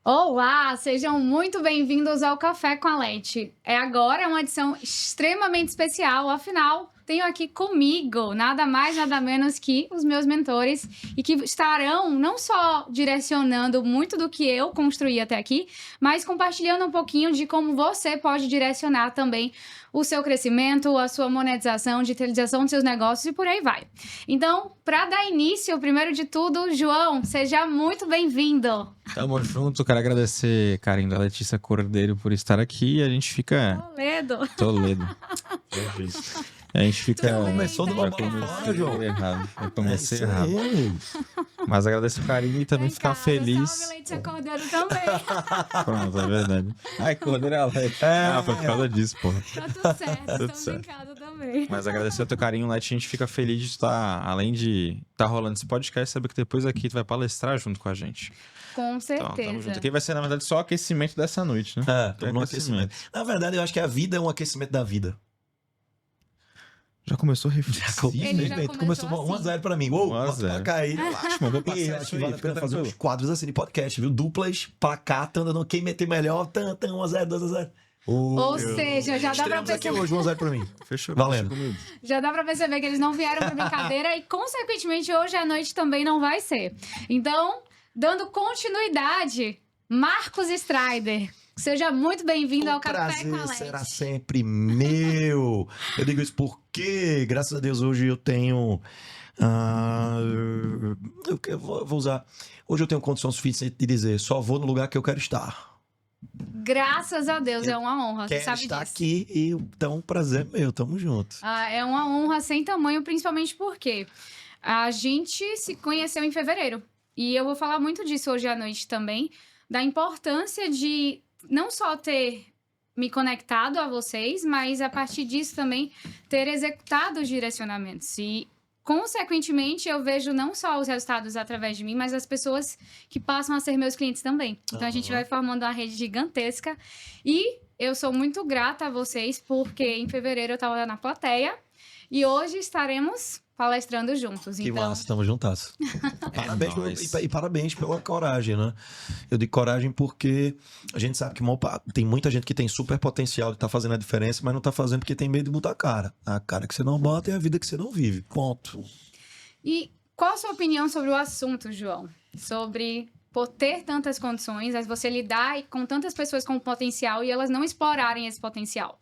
Olá, sejam muito bem-vindos ao Café com a Leti. Agora uma edição extremamente especial, afinal, tenho aqui comigo nada mais, nada menos que os meus mentores e que estarão não só direcionando muito do que eu construí até aqui, mas compartilhando um pouquinho de como você pode direcionar também o seu crescimento, a sua monetização, digitalização dos seus negócios e por aí vai. Então, para dar início, primeiro de tudo, João, seja muito bem-vindo. Tamo junto, quero agradecer, Karim, da Letícia Cordeiro, por estar aqui. A gente fica... Toledo. A gente fica... Começou do lado fora, João. Errado. Eu comecei errado. Mas agradeço o carinho e também ficar feliz. Salve, Letícia Cordeiro também. Pronto, é verdade. Ai, Cordeiro é a Leti. Foi por causa disso, porra. Tá tudo certo, Tudo estamos certo. em casa também. Mas agradecer o teu carinho, Leti. A gente fica feliz de estar, além de estar rolando esse podcast, saber que depois aqui tu vai palestrar junto com a gente. Com Então, tamo certeza. junto. Aqui vai ser, na verdade, só o aquecimento dessa noite, né? Estamos no aquecimento. Na verdade, eu acho que a vida é um aquecimento da vida. Já começou reflexivo. Ele já Começou começou 1x0 pra mim. Uou, 1 a 0. pra cair. Relaxa, mano. Vou E passar acho isso que aí. vale a Fica pena fazer tranquilo. uns quadros assim de podcast, viu? Duplas, placar, andando quem meter melhor, 1x0, 2x0. Ou seja, já dá pra Estreamos aqui perceber. hoje, 1x0 pra mim. Fechou. Valendo. Fechou comigo. Já dá pra perceber que eles não vieram pra brincadeira e, consequentemente, hoje à noite também não vai ser. Então, dando continuidade, Marcos Strider, seja muito bem-vindo ao O Café com a prazer Leti. será sempre meu. Eu digo isso porque, graças a Deus, hoje eu tenho... eu vou usar... Hoje eu tenho condição suficiente de dizer, só vou no lugar que eu quero estar. Graças a Deus, é uma honra, você Quero sabe estar disso. aqui e então, prazer meu, tamo junto. É uma honra sem tamanho, principalmente porque a gente se conheceu em fevereiro. E eu vou falar muito disso hoje à noite também, da importância de não só ter me conectado a vocês, mas a partir disso também ter executado os direcionamentos. E, consequentemente, eu vejo não só os resultados através de mim, mas as pessoas que passam a ser meus clientes também. Então, a gente vai formando uma rede gigantesca. E eu sou muito grata a vocês, porque em fevereiro eu estava na plateia e hoje estaremos palestrando juntos. Que Então, massa, tamo juntas. Parabéns nóis. e parabéns pela coragem, né? Eu digo coragem porque a gente sabe que tem muita gente que tem super potencial de estar fazendo a diferença, mas não tá fazendo porque tem medo de mudar a cara. A cara que você não bota é a vida que você não vive. Ponto. e qual a sua opinião sobre o assunto, João? Sobre por ter tantas condições, você lidar com tantas pessoas com potencial e elas não explorarem esse potencial.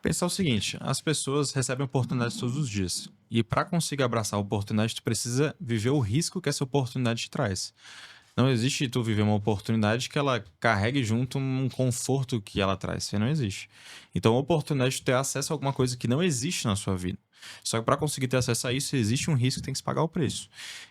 Pensar o seguinte, as pessoas recebem oportunidades todos os dias. E para conseguir abraçar a oportunidade, tu precisa viver o risco que essa oportunidade te traz. Não existe tu viver uma oportunidade que ela carregue junto um conforto que ela traz. Isso aí não existe. Então, a oportunidade de ter acesso a alguma coisa que não existe na sua vida. Só que para conseguir ter acesso a isso, existe um risco que tem que se pagar o preço.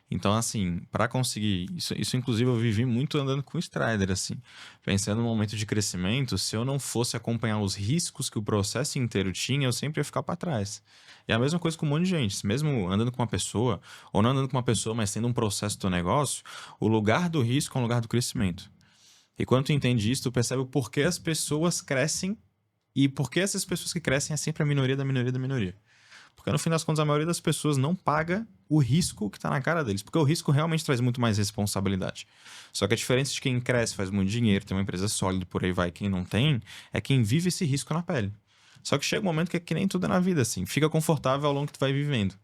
Então, assim, para conseguir... Isso, inclusive, eu vivi muito andando com o Strider, assim. Pensando no momento de crescimento, se eu não fosse acompanhar os riscos que o processo inteiro tinha, eu sempre ia ficar para trás. E é a mesma coisa com um monte de gente. Mesmo andando com uma pessoa, ou não andando com uma pessoa, mas tendo um processo do teu negócio, o lugar do risco é um lugar do crescimento. E quando tu entende isso, tu percebe o porquê as pessoas crescem e por que essas pessoas que crescem é sempre a minoria da minoria da minoria. Porque no fim das contas, a maioria das pessoas não paga o risco que está na cara deles. Porque o risco realmente traz muito mais responsabilidade. Só que a diferença de quem cresce, faz muito dinheiro, tem uma empresa sólida, por aí vai, quem não tem, é quem vive esse risco na pele. Só que chega um momento que é que nem tudo na vida, assim. Fica confortável ao longo que tu vai vivendo.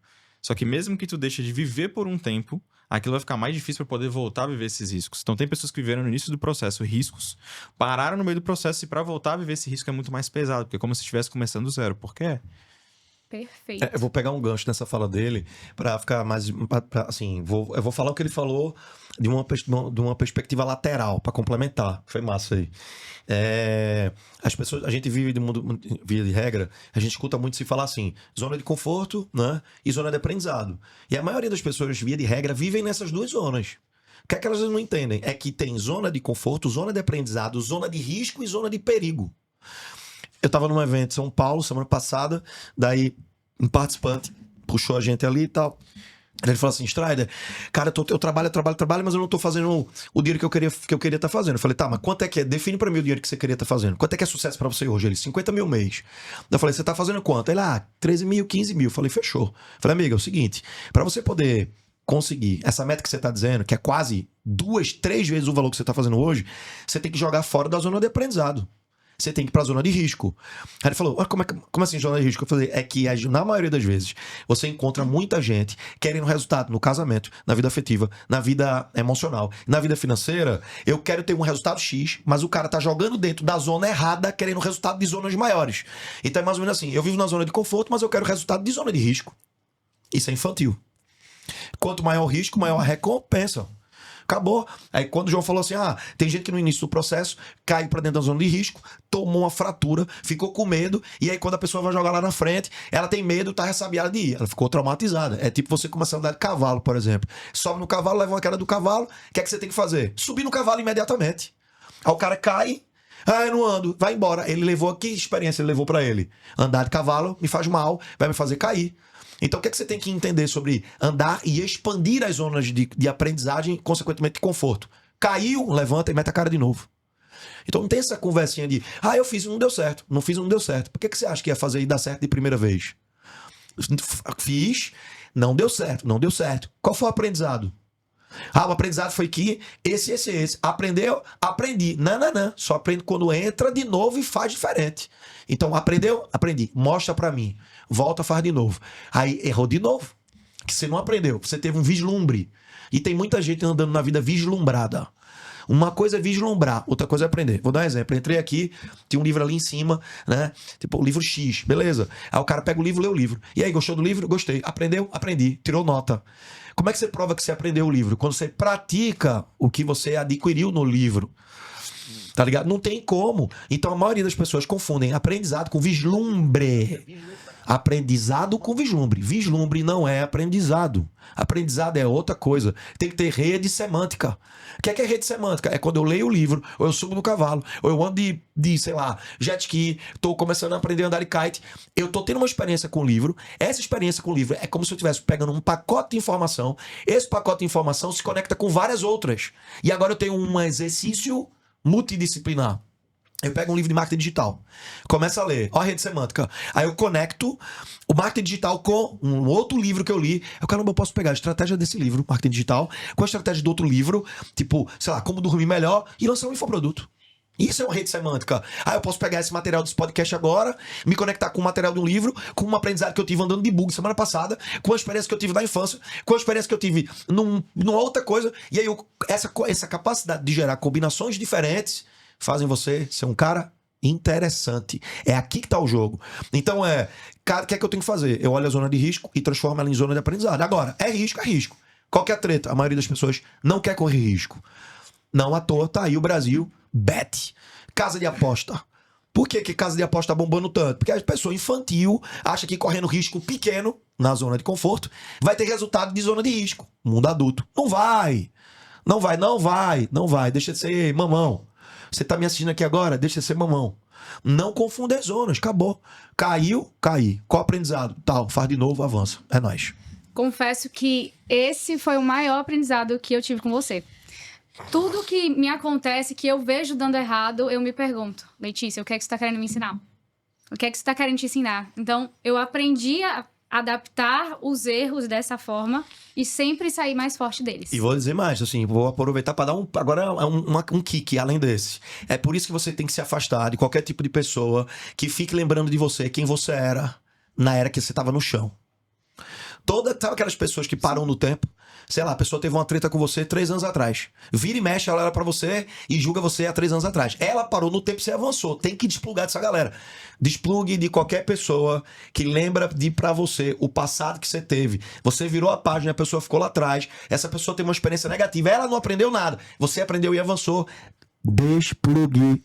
Só que mesmo que tu deixe de viver por um tempo, aquilo vai ficar mais difícil para poder voltar a viver esses riscos. Então tem pessoas que viveram no início do processo riscos, pararam no meio do processo e para voltar a viver esse risco é muito mais pesado. Porque é como se estivesse começando do zero. Por quê? Perfeito. Eu vou pegar um gancho nessa fala dele para ficar mais... assim, eu vou falar o que ele falou de uma perspectiva lateral, para complementar. Foi massa aí. As pessoas... A gente vive de mundo, via de regra, a gente escuta muito se falar assim, zona de conforto, né, e zona de aprendizado. E a maioria das pessoas, via de regra, vivem nessas duas zonas. O que é que elas não entendem? É que tem zona de conforto, zona de aprendizado, zona de risco e zona de perigo. Eu estava num evento em São Paulo, semana passada, daí um participante puxou a gente ali e tal. Ele falou assim, Strider, cara, eu trabalho, mas eu não tô fazendo o dinheiro que eu queria estar fazendo. Eu falei, tá, mas quanto é que é? Define pra mim o dinheiro que você queria estar fazendo. Quanto é que é sucesso pra você hoje? Ele, 50 mil mês. Eu falei, você tá fazendo quanto? Ele, 13 mil, 15 mil. Eu falei, fechou. Eu falei, amiga, é o seguinte, pra você poder conseguir essa meta que você está dizendo, que é quase 2, 3 vezes o valor que você está fazendo hoje, você tem que jogar fora da zona de aprendizado. Você tem que ir para a zona de risco. Aí ele falou, como assim zona de risco? Eu falei, é que na maioria das vezes você encontra muita gente querendo resultado no casamento, na vida afetiva, na vida emocional, na vida financeira. Eu quero ter um resultado X, mas o cara tá jogando dentro da zona errada, querendo resultado de zonas maiores. Então é mais ou menos assim, eu vivo na zona de conforto, mas eu quero resultado de zona de risco. Isso é infantil. Quanto maior o risco, maior a recompensa. Acabou. Aí quando o João falou assim, tem gente que no início do processo caiu para dentro da zona de risco, tomou uma fratura, ficou com medo, e aí quando a pessoa vai jogar lá na frente, ela tem medo, tá ressabiada de ir. Ela ficou traumatizada. É tipo você começar a andar de cavalo, por exemplo. Sobe no cavalo, leva uma queda do cavalo, o que é que você tem que fazer? Subir no cavalo imediatamente. Aí o cara cai, eu não ando, vai embora. Ele levou, que experiência ele levou para ele? Andar de cavalo me faz mal, vai me fazer cair. Então, o que é que você tem que entender sobre andar e expandir as zonas de aprendizagem, consequentemente de conforto? Caiu, levanta e mete a cara de novo. Então, não tem essa conversinha de, eu fiz e não deu certo. Não fiz e não deu certo. Por que você acha que ia fazer e dar certo de primeira vez? Fiz, não deu certo, não deu certo. Qual foi o aprendizado? O aprendizado foi que esse. Aprendeu? Aprendi. Não. Só aprende quando entra de novo e faz diferente. Então, aprendeu? Aprendi. Mostra pra mim. Volta, faz de novo. Aí, errou de novo. Que você não aprendeu. Você teve um vislumbre. E tem muita gente andando na vida vislumbrada. Uma coisa é vislumbrar, outra coisa é aprender. Vou dar um exemplo. Eu entrei aqui, tinha um livro ali em cima, né? Tipo, o livro X, beleza. Aí o cara pega o livro, lê o livro. E aí, gostou do livro? Gostei. Aprendeu? Aprendi. Tirou nota. Como é que você prova que você aprendeu o livro? Quando você pratica o que você adquiriu no livro. Tá ligado? Não tem como. Então a maioria das pessoas confundem aprendizado com vislumbre. Aprendizado com vislumbre. Vislumbre não é aprendizado. Aprendizado é outra coisa. Tem que ter rede semântica. O que é rede semântica? É quando eu leio o livro, ou eu subo no cavalo, ou eu ando de sei lá, jet ski, tô começando a aprender a andar de kite. Eu tô tendo uma experiência com o livro. Essa experiência com o livro é como se eu estivesse pegando um pacote de informação. Esse pacote de informação se conecta com várias outras. E agora eu tenho um exercício multidisciplinar. Eu pego um livro de marketing digital, começo a ler, a rede semântica. Aí eu conecto o marketing digital com um outro livro que eu li. Eu posso pegar a estratégia desse livro, marketing digital, com a estratégia do outro livro, tipo, sei lá, como dormir melhor, e lançar um infoproduto. Isso é uma rede semântica. Aí eu posso pegar esse material desse podcast agora, me conectar com o material de um livro, com um aprendizado que eu tive andando de bug semana passada, com a experiência que eu tive na infância, com a experiência que eu tive numa outra coisa. E aí essa capacidade de gerar combinações diferentes fazem você ser um cara interessante. É aqui que tá o jogo. Então o que é que eu tenho que fazer? Eu olho a zona de risco e transformo ela em zona de aprendizado. Agora, é risco. Qual que é a treta? A maioria das pessoas não quer correr risco. Não à toa, tá aí o Brasil, bet, casa de aposta. Por que casa de aposta tá bombando tanto? Porque a pessoa infantil acha que correndo risco pequeno, na zona de conforto, vai ter resultado de zona de risco. Mundo adulto. Não vai. Deixa de ser mamão. Você tá me assistindo aqui agora? Deixa de ser mamão. Não confunda as zonas. Acabou. Caiu. Qual aprendizado? Tal. Faz de novo, avança. É nóis. Confesso que esse foi o maior aprendizado que eu tive com você. Tudo que me acontece, que eu vejo dando errado, eu me pergunto, Letícia, o que é que você tá querendo me ensinar? O que é que você tá querendo te ensinar? Então, eu aprendi a adaptar os erros dessa forma e sempre sair mais forte deles. E vou dizer mais, assim, vou aproveitar para dar agora um kick além desse. É por isso que você tem que se afastar de qualquer tipo de pessoa que fique lembrando de você, quem você era na era que você estava no chão. Sabe aquelas pessoas que param no tempo? Sei lá, a pessoa teve uma treta com você 3 anos atrás. Vira e mexe, ela era pra você e julga você há 3 anos atrás. Ela parou no tempo e você avançou. Tem que desplugar dessa galera. Desplugue de qualquer pessoa que lembra de pra você o passado que você teve. Você virou a página, a pessoa ficou lá atrás. Essa pessoa teve uma experiência negativa. Ela não aprendeu nada. Você aprendeu e avançou. Desplugue.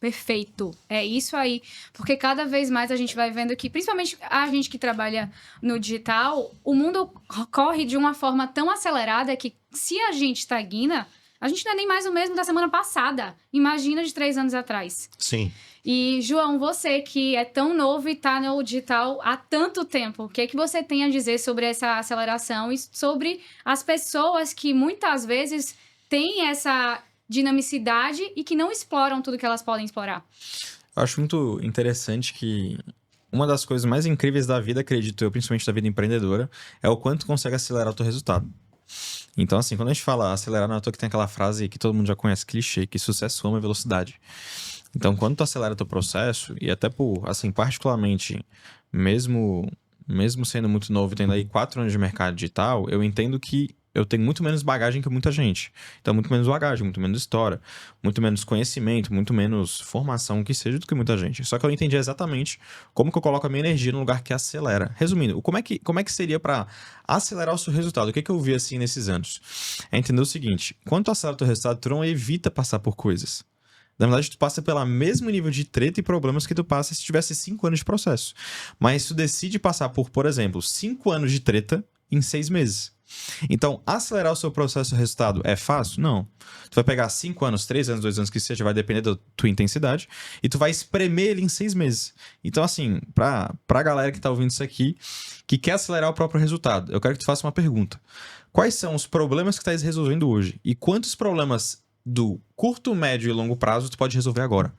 Perfeito. É isso aí. Porque cada vez mais a gente vai vendo que, principalmente a gente que trabalha no digital, o mundo corre de uma forma tão acelerada que se a gente estagna, a gente não é nem mais o mesmo da semana passada. Imagina de 3 anos atrás. Sim. E, João, você que é tão novo e tá no digital há tanto tempo, o que é que você tem a dizer sobre essa aceleração e sobre as pessoas que muitas vezes têm essa dinamicidade e que não exploram tudo que elas podem explorar? Eu acho muito interessante que uma das coisas mais incríveis da vida, acredito eu, principalmente da vida empreendedora, é o quanto tu consegue acelerar o teu resultado. Então, assim, quando a gente fala acelerar, não é à toa que tem aquela frase que todo mundo já conhece, clichê, que sucesso ama velocidade. Então, quando tu acelera teu processo, e até por, assim, particularmente, mesmo sendo muito novo, tendo aí 4 anos de mercado digital, eu entendo que eu tenho muito menos bagagem que muita gente. Então, muito menos bagagem, muito menos história, muito menos conhecimento, muito menos formação que seja do que muita gente. Só que eu entendi exatamente como que eu coloco a minha energia no lugar que acelera. Resumindo, como é que seria para acelerar o seu resultado? O que eu vi assim nesses anos? É entender o seguinte, quando tu acelera o teu resultado, tu não evita passar por coisas. Na verdade, tu passa pelo mesmo nível de treta e problemas que tu passa se tivesse 5 anos de processo. Mas tu decide passar por exemplo, 5 anos de treta em 6 meses. Então, acelerar o seu processo de resultado é fácil? Não. Tu vai pegar 5 anos, 3 anos, 2 anos que seja, vai depender da tua intensidade, e tu vai espremer ele em 6 meses. Então, assim, pra galera que tá ouvindo isso aqui, que quer acelerar o próprio resultado, eu quero que tu faça uma pergunta. Quais são os problemas que tu tá resolvendo hoje? E quantos problemas do curto, médio e longo prazo tu pode resolver agora?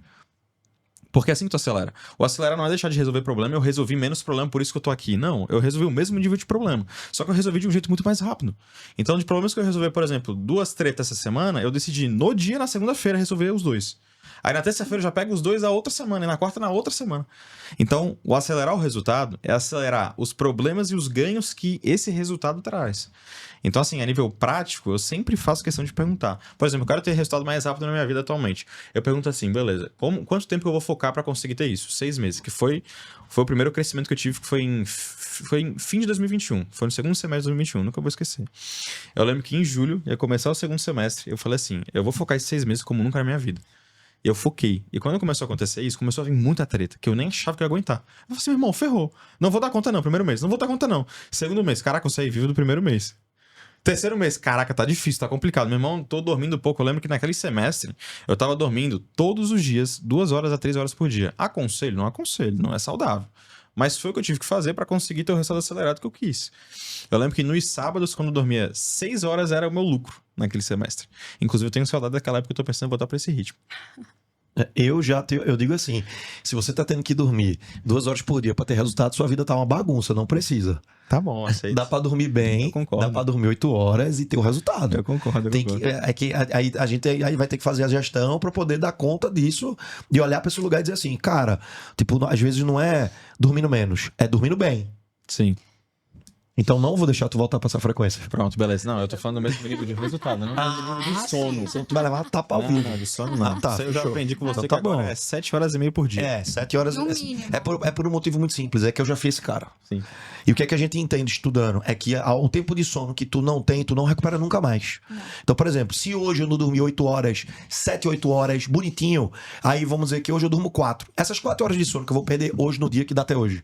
Porque é assim que tu acelera. O acelerar não é deixar de resolver problema, eu resolvi menos problema, por isso que eu tô aqui. Não, eu resolvi o mesmo nível de problema. Só que eu resolvi de um jeito muito mais rápido. Então, de problemas que eu resolvi, por exemplo, 2 tretas essa semana, eu decidi no dia, na segunda-feira, resolver os 2. Aí na terça-feira eu já pego os 2 a outra semana, e na quarta na outra semana. Então, o acelerar o resultado é acelerar os problemas e os ganhos que esse resultado traz. Então, assim, a nível prático, eu sempre faço questão de perguntar. Por exemplo, eu quero ter resultado mais rápido na minha vida atualmente. Eu pergunto assim, beleza, quanto tempo eu vou focar para conseguir ter isso? 6 meses, que foi o primeiro crescimento que eu tive, que foi em fim de 2021. Foi no segundo semestre de 2021, nunca vou esquecer. Eu lembro que em julho, ia começar o segundo semestre, eu falei assim, eu vou focar esses 6 meses como nunca na minha vida. Eu foquei. E quando começou a acontecer isso, começou a vir muita treta, que eu nem achava que eu ia aguentar. Eu falei assim, meu irmão, ferrou. Não vou dar conta não, primeiro mês. Não vou dar conta não. Segundo mês, caraca, eu saí vivo do primeiro mês. Terceiro mês, caraca, tá difícil, tá complicado. Meu irmão, tô dormindo pouco. Eu lembro que naquele semestre, eu tava dormindo todos os dias, 2 horas a 3 horas por dia. Aconselho? Não aconselho, não é saudável. Mas foi o que eu tive que fazer pra conseguir ter o resultado acelerado que eu quis. Eu lembro que nos sábados, quando eu dormia 6 horas, era o meu lucro naquele semestre. Inclusive, eu tenho saudade daquela época que eu tô pensando em voltar pra esse ritmo. Eu digo assim, se você tá tendo que dormir 2 horas por dia pra ter resultado, sua vida tá uma bagunça, não precisa. Tá bom, aceito. Dá pra dormir bem, dá pra dormir 8 horas e ter o resultado. Eu concordo. Aí a gente aí vai ter que fazer a gestão pra poder dar conta disso, de olhar pra esse lugar e dizer assim, cara, tipo, às vezes não é dormindo menos, é dormindo bem. Sim. Então não vou deixar tu voltar pra essa frequência. Pronto, beleza. Não, eu tô falando do mesmo nível de resultado, não de sono. Tu vai levar tapa ao vivo. Não, de sono não. Tá, Isso aí eu já fechou. aprendi com você Então que tá agora bom. é 7 horas e meia por dia. É, 7 horas. No mínimo. É por um motivo muito simples, é que eu já fiz esse cara. Sim. E o que é que a gente entende estudando? É que o tempo de sono que tu não tem, tu não recupera nunca mais. Não. Então, por exemplo, se hoje eu não dormi 8 horas, 7, 8 horas, bonitinho, aí vamos dizer que hoje eu durmo 4. Essas 4 horas de sono que eu vou perder hoje no dia que dá até hoje.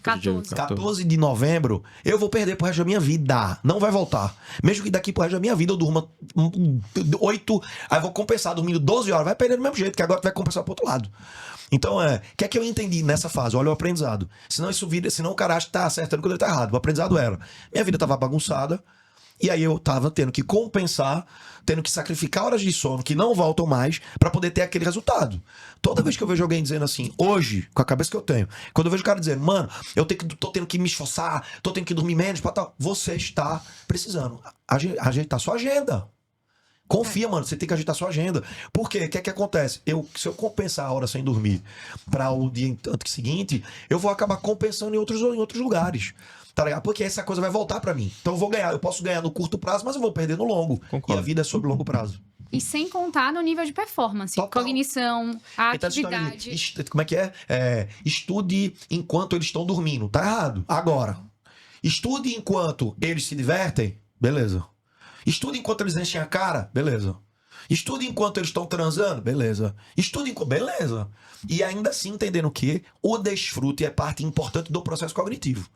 14. 14 de novembro, eu vou perder pro resto da minha vida. Não vai voltar. Mesmo que daqui pro resto da minha vida eu durma 8, aí eu vou compensar dormindo 12 horas. Vai perder do mesmo jeito, que agora tu vai compensar pro outro lado. Então, o que é que eu entendi nessa fase? Olha o aprendizado. Senão o cara acha que tá acertando quando ele tá errado. O aprendizado era, minha vida tava bagunçada, e aí eu tava tendo que compensar, tendo que sacrificar horas de sono que não voltam mais pra poder ter aquele resultado. Toda vez que eu vejo alguém dizendo assim, hoje, com a cabeça que eu tenho, quando eu vejo o cara dizendo, mano, tô tendo que me esforçar, tô tendo que dormir menos pra tal, você está precisando ajeitar sua agenda. Confia, mano, você tem que ajeitar sua agenda. Por quê? O que é que acontece? Se eu compensar a hora sem dormir para o dia seguinte, eu vou acabar compensando em outros lugares. Tá ligado? Porque essa coisa vai voltar para mim. Então eu posso ganhar no curto prazo, mas eu vou perder no longo. Concordo. E a vida é sobre longo prazo. E sem contar no nível de performance, Total. cognição, a Então, essa história atividade. de- como é que é? Estude enquanto eles estão dormindo. Tá errado. Agora, estude enquanto eles se divertem. Beleza. Estude enquanto eles enchem a cara. Beleza. Estude enquanto eles estão transando. Beleza. Estude enquanto... Beleza. E ainda assim entendendo que o desfrute é parte importante do processo cognitivo.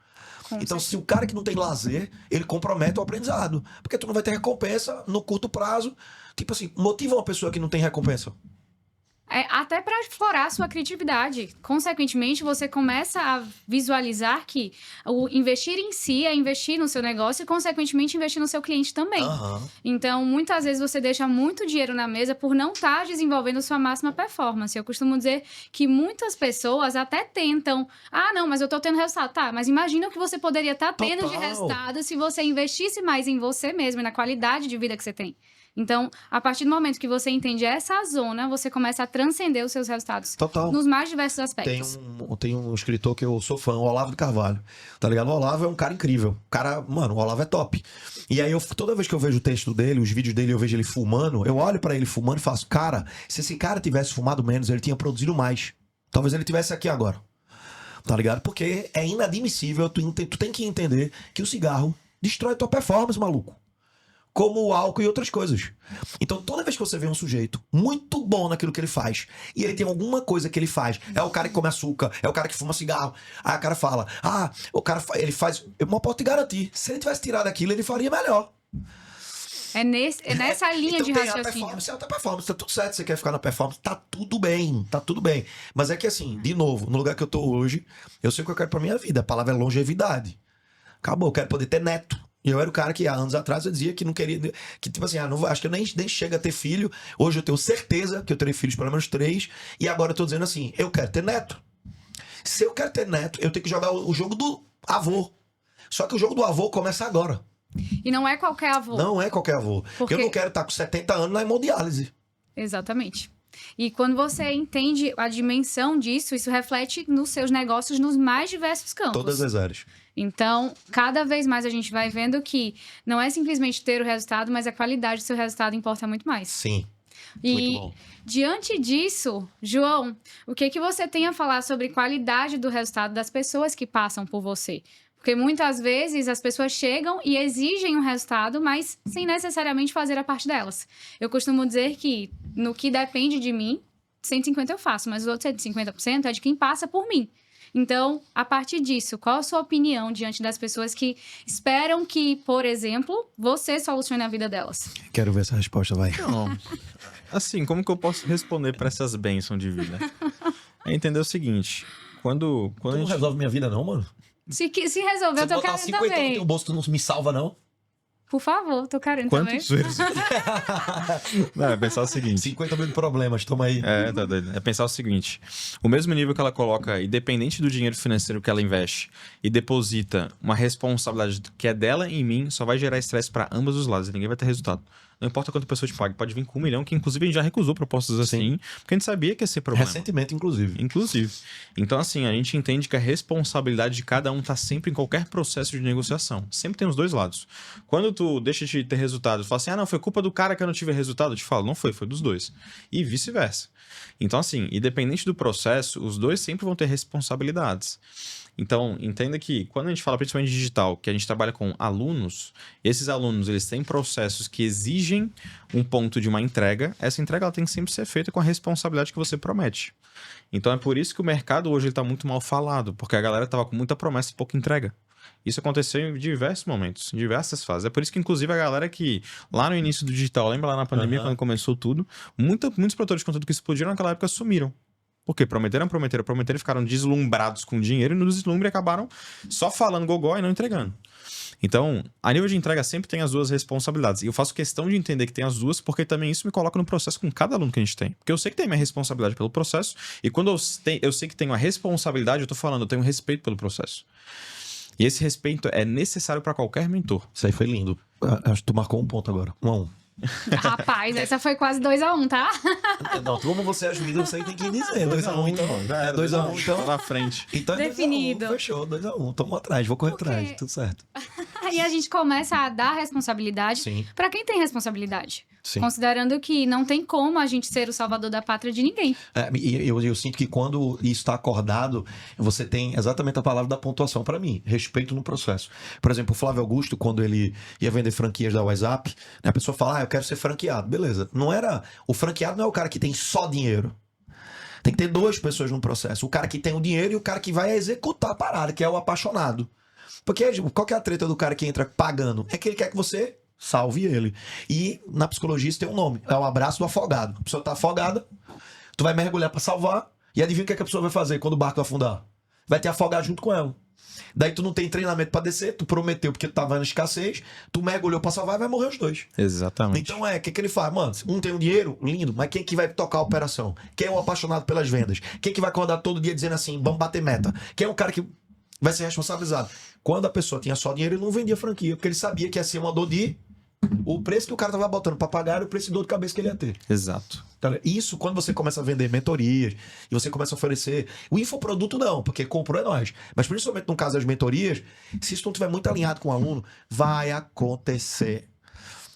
Então, se o cara que não tem lazer, ele compromete o aprendizado. Porque tu não vai ter recompensa no curto prazo. Tipo assim, motiva uma pessoa que não tem recompensa. até para explorar a sua criatividade. Consequentemente, você começa a visualizar que o investir em si é investir no seu negócio e, consequentemente, investir no seu cliente também. Então, muitas vezes você deixa muito dinheiro na mesa por não estar desenvolvendo sua máxima performance. Eu costumo dizer que muitas pessoas até tentam, não, mas eu tô tendo resultado. Tá, mas imagina o que você poderia estar tendo de resultado se você investisse mais em você mesmo e na qualidade de vida que você tem. Então, a partir do momento que você entende essa zona, você começa a transcender os seus resultados. Nos mais diversos aspectos. Tem um escritor que eu sou fã, o Olavo de Carvalho. Tá ligado? O Olavo é um cara incrível. O Olavo é top. E aí, toda vez que eu vejo o texto dele, os vídeos dele, eu vejo ele fumando, eu olho pra ele fumando e faço, cara, se esse cara tivesse fumado menos, ele tinha produzido mais. Talvez ele tivesse aqui agora. Tá ligado? Porque é inadmissível, tu tem que entender que o cigarro destrói tua performance, maluco. Como o álcool e outras coisas. Então, toda vez que você vê um sujeito muito bom naquilo que ele faz, e ele tem alguma coisa que ele faz, é o cara que come açúcar, é o cara que fuma cigarro, aí o cara fala, ele faz... Eu posso te garantir, se ele tivesse tirado aquilo, ele faria melhor. É nessa linha de raciocínio. É alta performance, tá tudo certo, você quer ficar na performance, tá tudo bem. Mas é que assim, de novo, no lugar que eu tô hoje, eu sei o que eu quero pra minha vida, a palavra é longevidade. Acabou, eu quero poder ter neto. E eu era o cara que há anos atrás eu dizia que não queria, que tipo assim, acho que eu nem chego a ter filho. Hoje eu tenho certeza que eu terei filhos pelo menos 3. E agora eu tô dizendo assim, eu quero ter neto. Se eu quero ter neto, eu tenho que jogar o jogo do avô. Só que o jogo do avô começa agora. E não é qualquer avô. Não é qualquer avô. Porque eu não quero estar com 70 anos na hemodiálise. Exatamente. E quando você entende a dimensão disso, isso reflete nos seus negócios nos mais diversos campos. Todas as áreas. Então, cada vez mais a gente vai vendo que não é simplesmente ter o resultado, mas a qualidade do seu resultado importa muito mais. Sim. E muito bom. Diante disso, João, o que você tem a falar sobre qualidade do resultado das pessoas que passam por você? Porque muitas vezes as pessoas chegam e exigem um resultado, mas sem necessariamente fazer a parte delas. Eu costumo dizer que no que depende de mim, 150% eu faço, mas os outros 150% é de quem passa por mim. Então, a partir disso, qual a sua opinião diante das pessoas que esperam que, por exemplo, você solucione a vida delas? Quero ver essa resposta, vai. Não. Assim, como que eu posso responder para essas bênçãos de vida? É entender o seguinte, quando tu não resolve minha vida não, mano? Se resolver, eu tô querendo 50 também. No teu bolso, tu não me salva, não? Por favor, tô querendo Quantos também. Não, é pensar o seguinte. 50 mil problemas, toma aí. Tá doido. É pensar o seguinte. O mesmo nível que ela coloca, independente do dinheiro financeiro que ela investe, e deposita uma responsabilidade que é dela em mim, só vai gerar estresse para ambos os lados. E ninguém vai ter resultado. Não importa quanto a pessoa te pague. Pode vir com 1 milhão, que inclusive a gente já recusou propostas assim, porque a gente sabia que ia ser problema. Recentemente, inclusive. Então, assim, a gente entende que a responsabilidade de cada um tá sempre em qualquer processo de negociação. Sempre tem os dois lados. Quando tu deixa de ter resultado, tu fala assim, não, foi culpa do cara que eu não tive resultado, eu te falo, não foi dos dois. E vice-versa. Então, assim, independente do processo, os dois sempre vão ter responsabilidades. Então, entenda que quando a gente fala principalmente digital, que a gente trabalha com alunos, esses alunos, eles têm processos que exigem um ponto de uma entrega. Essa entrega ela tem que sempre ser feita com a responsabilidade que você promete. Então, é por isso que o mercado hoje está muito mal falado, porque a galera estava com muita promessa e pouca entrega. Isso aconteceu em diversos momentos, em diversas fases. É por isso que, inclusive, a galera que lá no início do digital, lembra lá na pandemia, quando começou tudo, muitos produtores de conteúdo que explodiram naquela época sumiram. Porque prometeram e ficaram deslumbrados com dinheiro e no deslumbre acabaram só falando gogó e não entregando. Então, a nível de entrega sempre tem as duas responsabilidades. E eu faço questão de entender que tem as duas, porque também isso me coloca no processo com cada aluno que a gente tem. Porque eu sei que tem minha responsabilidade pelo processo, e quando eu sei que tenho a responsabilidade, eu tô falando, eu tenho respeito pelo processo. E esse respeito é necessário para qualquer mentor. Isso aí foi lindo. Acho que tu marcou um ponto agora. 1-1. Rapaz, essa foi quase 2-1, tá? Não, como você é juiz, você tem que dizer. 2-1, então. 2-1, então. Na frente. Então é definido. 2-1, fechou, 2-1. Tamo atrás, vou correr atrás, tudo certo. Aí a gente começa a dar responsabilidade para quem tem responsabilidade. Sim. Considerando que não tem como a gente ser o salvador da pátria de ninguém. Eu sinto que quando isso está acordado, você tem exatamente a palavra da pontuação para mim. Respeito no processo. Por exemplo, o Flávio Augusto, quando ele ia vender franquias da WhatsApp, a pessoa fala, eu quero ser franqueado. Beleza. O franqueado não é o cara que tem só dinheiro. Tem que ter 2 pessoas no processo. O cara que tem o dinheiro e o cara que vai executar a parada, que é o apaixonado. Porque qual que é a treta do cara que entra pagando? É que ele quer que você salve ele. E na psicologia isso tem um nome. É o abraço do afogado. A pessoa tá afogada, Tu vai mergulhar pra salvar, e adivinha o que a pessoa vai fazer quando o barco afundar? Vai te afogar junto com ela. Daí tu não tem treinamento pra descer, tu prometeu porque tu tava na escassez, tu mergulhou pra salvar e vai morrer os dois. Exatamente. Então o que ele faz? Mano, um tem um dinheiro, lindo, mas quem que vai tocar a operação? Quem é o apaixonado pelas vendas? Quem que vai acordar todo dia dizendo assim, vamos bater meta? Quem é o cara que vai ser responsabilizado? Quando a pessoa tinha só dinheiro, ele não vendia franquia, porque ele sabia que ia ser uma dor de... O preço que o cara tava botando pra pagar era o preço de dor de cabeça que ele ia ter. Exato. Isso, quando você começa a vender mentorias e você começa a oferecer... O infoproduto não, porque comprou é nós. Mas principalmente no caso das mentorias, se isso não estiver muito alinhado com o aluno, vai acontecer.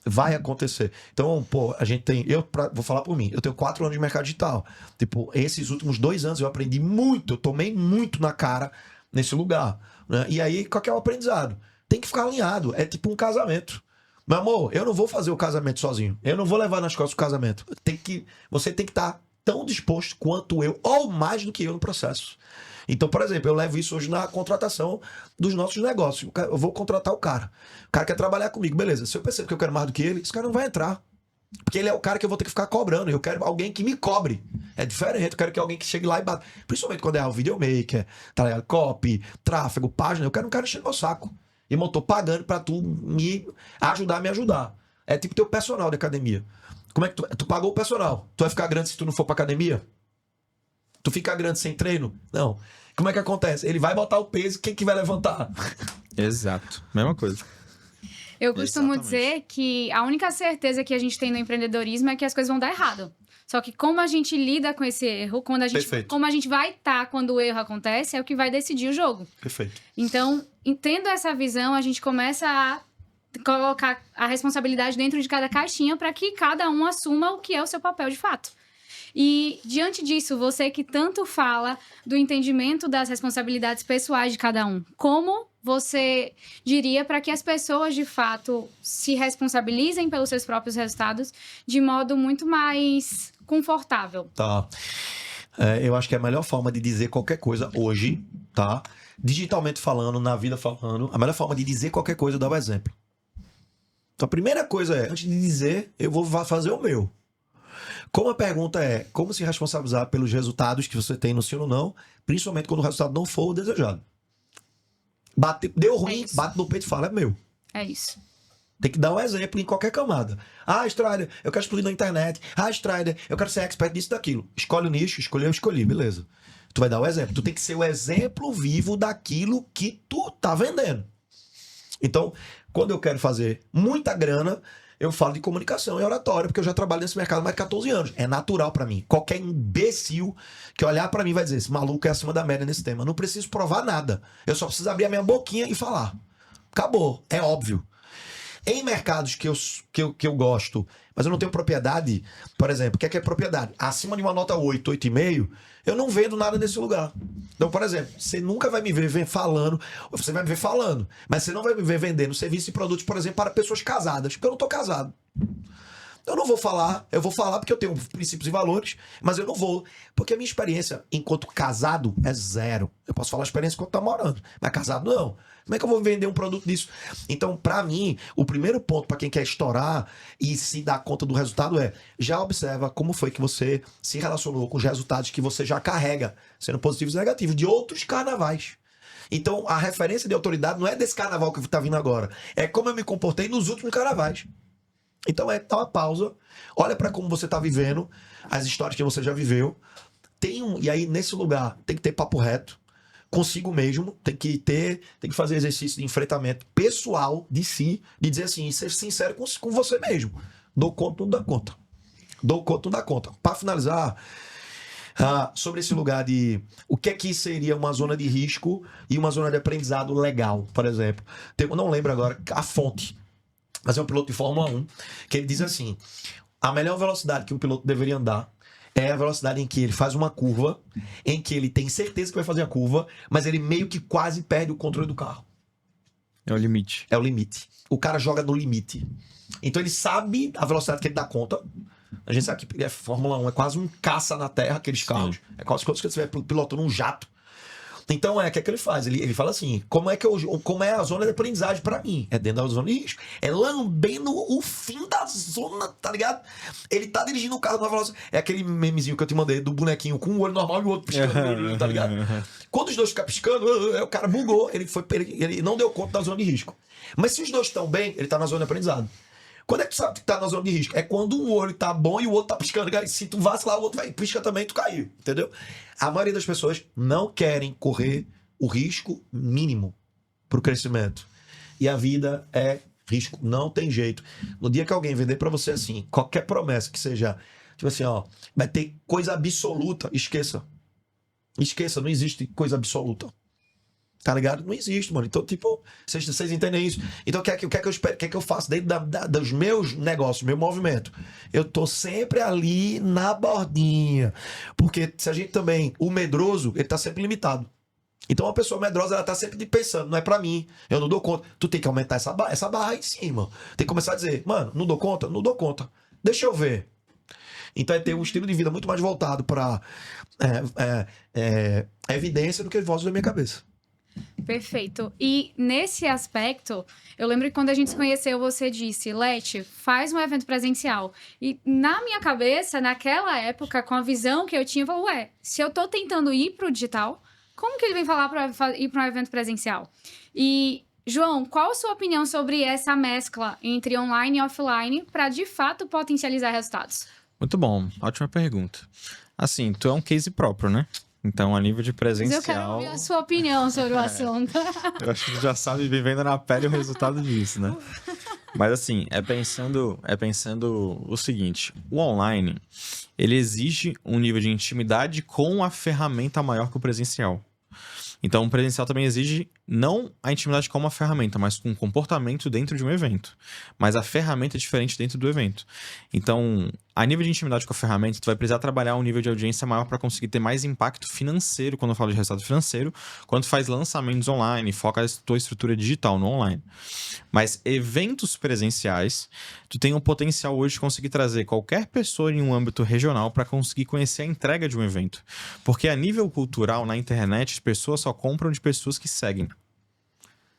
Vai acontecer. Então, pô, a gente tem... Vou falar por mim. Eu tenho 4 anos de mercado digital. Tipo, esses últimos 2 anos eu aprendi muito. Eu tomei muito na cara nesse lugar. Né? E aí, qual que é o aprendizado? Tem que ficar alinhado. É tipo um casamento. Meu amor, eu não vou fazer o casamento sozinho. Eu não vou levar nas costas o casamento. Você tem que estar tão disposto quanto eu, ou mais do que eu no processo. Então, por exemplo, eu levo isso hoje na contratação dos nossos negócios. Eu vou contratar o cara. O cara quer trabalhar comigo, beleza. Se eu percebo que eu quero mais do que ele, esse cara não vai entrar. Porque ele é o cara que eu vou ter que ficar cobrando. Eu quero alguém que me cobre. É diferente. Eu quero que alguém que chegue lá e bata. Principalmente quando é o videomaker, tá ligado? Copy, tráfego, página. Eu quero um cara enchendo meu saco. Irmão, tô pagando pra tu me ajudar. É tipo teu personal de academia. Como é que tu pagou o personal? Tu vai ficar grande se tu não for pra academia? Tu fica grande sem treino? Não. Como é que acontece? Ele vai botar o peso, quem que vai levantar? Exato. Mesma coisa. Eu costumo Exatamente. dizer que a única certeza que a gente tem no empreendedorismo é que as coisas vão dar errado. Só que como a gente lida com esse erro, Perfeito. como a gente vai estar quando o erro acontece, é o que vai decidir o jogo. Perfeito. Então, tendo essa visão, a gente começa a colocar a responsabilidade dentro de cada caixinha para que cada um assuma o que é o seu papel de fato. E, diante disso, você que tanto fala do entendimento das responsabilidades pessoais de cada um, como você diria para que as pessoas, de fato, se responsabilizem pelos seus próprios resultados de modo muito mais confortável? Tá. Eu acho que é a melhor forma de dizer qualquer coisa hoje, tá? Digitalmente falando, na vida falando, a melhor forma de dizer qualquer coisa é dar o exemplo. Então a primeira coisa é, antes de dizer, eu vou fazer o meu. Como a pergunta é, como se responsabilizar pelos resultados que você tem no sim ou não, principalmente quando o resultado não for o desejado. Deu ruim, bate no peito e fala, é meu. É isso. Tem que dar um exemplo em qualquer camada. Ah, Strider, eu quero explodir na internet. Ah, Strider, eu quero ser expert disso e daquilo. Escolhe o nicho, eu escolhi, beleza. Tu vai dar o exemplo. Tu tem que ser o exemplo vivo daquilo que tu tá vendendo. Então, quando eu quero fazer muita grana, eu falo de comunicação e oratória, porque eu já trabalho nesse mercado há mais de 14 anos. É natural pra mim. Qualquer imbecil que olhar pra mim vai dizer, esse maluco é acima da média nesse tema. Eu não preciso provar nada. Eu só preciso abrir a minha boquinha e falar. Acabou. É óbvio. Em mercados que eu gosto, mas eu não tenho propriedade, por exemplo, o que é propriedade? Acima de uma nota 8, 8,5, eu não vendo nada nesse lugar. Então, por exemplo, você nunca vai me ver falando, você vai me ver falando, mas você não vai me ver vendendo serviços e produtos, por exemplo, para pessoas casadas, porque eu não estou casado. Eu não vou falar, eu vou falar porque eu tenho princípios e valores, mas eu não vou, porque a minha experiência enquanto casado é zero. Eu posso falar a experiência enquanto namorando, mas casado não. Como é que eu vou vender um produto disso? Então, pra mim, o primeiro ponto pra quem quer estourar e se dar conta do resultado é, já observa como foi que você se relacionou com os resultados que você já carrega, sendo positivos e negativos, de outros carnavais. Então, a referência de autoridade não é desse carnaval que tá vindo agora, é como eu me comportei nos últimos carnavais. Então dá uma pausa, olha para como você tá vivendo, as histórias que você já viveu. E aí, nesse lugar, tem que ter papo reto, consigo mesmo, tem que fazer exercício de enfrentamento pessoal de si, de dizer assim, ser sincero com você mesmo. Dou conta, não dá conta. Dou conta, não dá conta. Para finalizar, sobre esse lugar de o que é que seria uma zona de risco e uma zona de aprendizado legal, por exemplo. Eu não lembro agora a fonte, mas é um piloto de Fórmula 1, que ele diz assim, a melhor velocidade que um piloto deveria andar é a velocidade em que ele faz uma curva, em que ele tem certeza que vai fazer a curva, mas ele meio que quase perde o controle do carro. É o limite. É o limite. O cara joga no limite. Então ele sabe a velocidade que ele dá conta. A gente sabe que Fórmula 1 é quase um caça na terra, aqueles carros. É quase como se você estiver pilotando um jato. Então, o que é que ele faz? Ele fala assim, como é a zona de aprendizagem pra mim? É dentro da zona de risco. É lambendo o fim da zona, tá ligado? Ele tá dirigindo o carro numa velocidade. É aquele memezinho que eu te mandei do bonequinho com um olho normal e o outro piscando, tá ligado? Quando os dois ficam piscando, o cara bugou, ele não deu conta da zona de risco. Mas se os dois estão bem, ele tá na zona de aprendizado. Quando é que tu sabe que tá na zona de risco? É quando um olho tá bom e o outro tá piscando. Se tu vacilar, o outro vai pisca também, tu caiu. Entendeu? A maioria das pessoas não querem correr o risco mínimo pro crescimento. E a vida é risco. Não tem jeito. No dia que alguém vender pra você assim, qualquer promessa que seja, tipo assim, ó, vai ter coisa absoluta, esqueça. Esqueça, não existe coisa absoluta. Tá ligado? Não existe, mano. Então, tipo, vocês entendem isso? Então, o que é que eu faço dentro dos meus negócios, meu movimento? Eu tô sempre ali na bordinha. Porque se a gente também... O medroso, ele tá sempre limitado. Então, uma pessoa medrosa, ela tá sempre pensando, não é pra mim, eu não dou conta. Tu tem que aumentar essa barra aí em cima. Tem que começar a dizer, mano, não dou conta? Não dou conta. Deixa eu ver. Então, é ter um estilo de vida muito mais voltado pra evidência do que vozes da minha cabeça. Perfeito. E nesse aspecto, eu lembro que quando a gente se conheceu, você disse, Leti, faz um evento presencial. E na minha cabeça, naquela época, com a visão que eu tinha, eu falei, ué, se eu tô tentando ir pro digital, como que ele vem falar para ir para um evento presencial? E, João, qual a sua opinião sobre essa mescla entre online e offline para, de fato, potencializar resultados? Muito bom, ótima pergunta. Assim, tu é um case próprio, né? Então, a nível de presencial... Mas eu quero ouvir a sua opinião sobre o assunto. Eu acho que tu já sabe, vivendo na pele, o resultado disso, né? Mas, assim, é pensando o seguinte. O online, ele exige um nível de intimidade com a ferramenta maior que o presencial. Então, o presencial também exige não a intimidade com uma ferramenta, mas com um comportamento dentro de um evento. Mas a ferramenta é diferente dentro do evento. Então, a nível de intimidade com a ferramenta, tu vai precisar trabalhar um nível de audiência maior para conseguir ter mais impacto financeiro, quando eu falo de resultado financeiro, quando tu faz lançamentos online, foca a tua estrutura digital no online. Mas eventos presenciais, tu tem um potencial hoje de conseguir trazer qualquer pessoa em um âmbito regional para conseguir conhecer a entrega de um evento. Porque a nível cultural, na internet, as pessoas só compram de pessoas que seguem.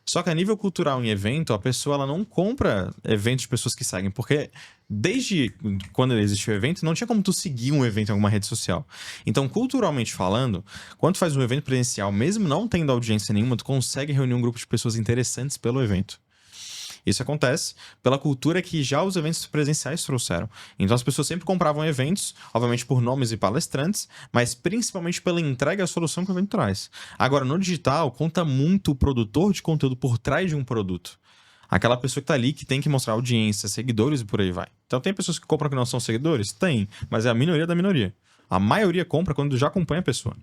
Só que a nível cultural em evento, a pessoa ela não compra eventos de pessoas que seguem, porque desde quando existiu o evento, não tinha como tu seguir um evento em alguma rede social. Então, culturalmente falando, quando tu faz um evento presencial, mesmo não tendo audiência nenhuma, tu consegue reunir um grupo de pessoas interessantes pelo evento. Isso acontece pela cultura que já os eventos presenciais trouxeram. Então as pessoas sempre compravam eventos, obviamente por nomes e palestrantes, mas principalmente pela entrega e a solução que o evento traz. Agora, no digital, conta muito o produtor de conteúdo por trás de um produto. Aquela pessoa que tá ali, que tem que mostrar audiência, seguidores e por aí vai. Então tem pessoas que compram que não são seguidores? Tem, mas é a minoria da minoria. A maioria compra quando já acompanha a pessoa.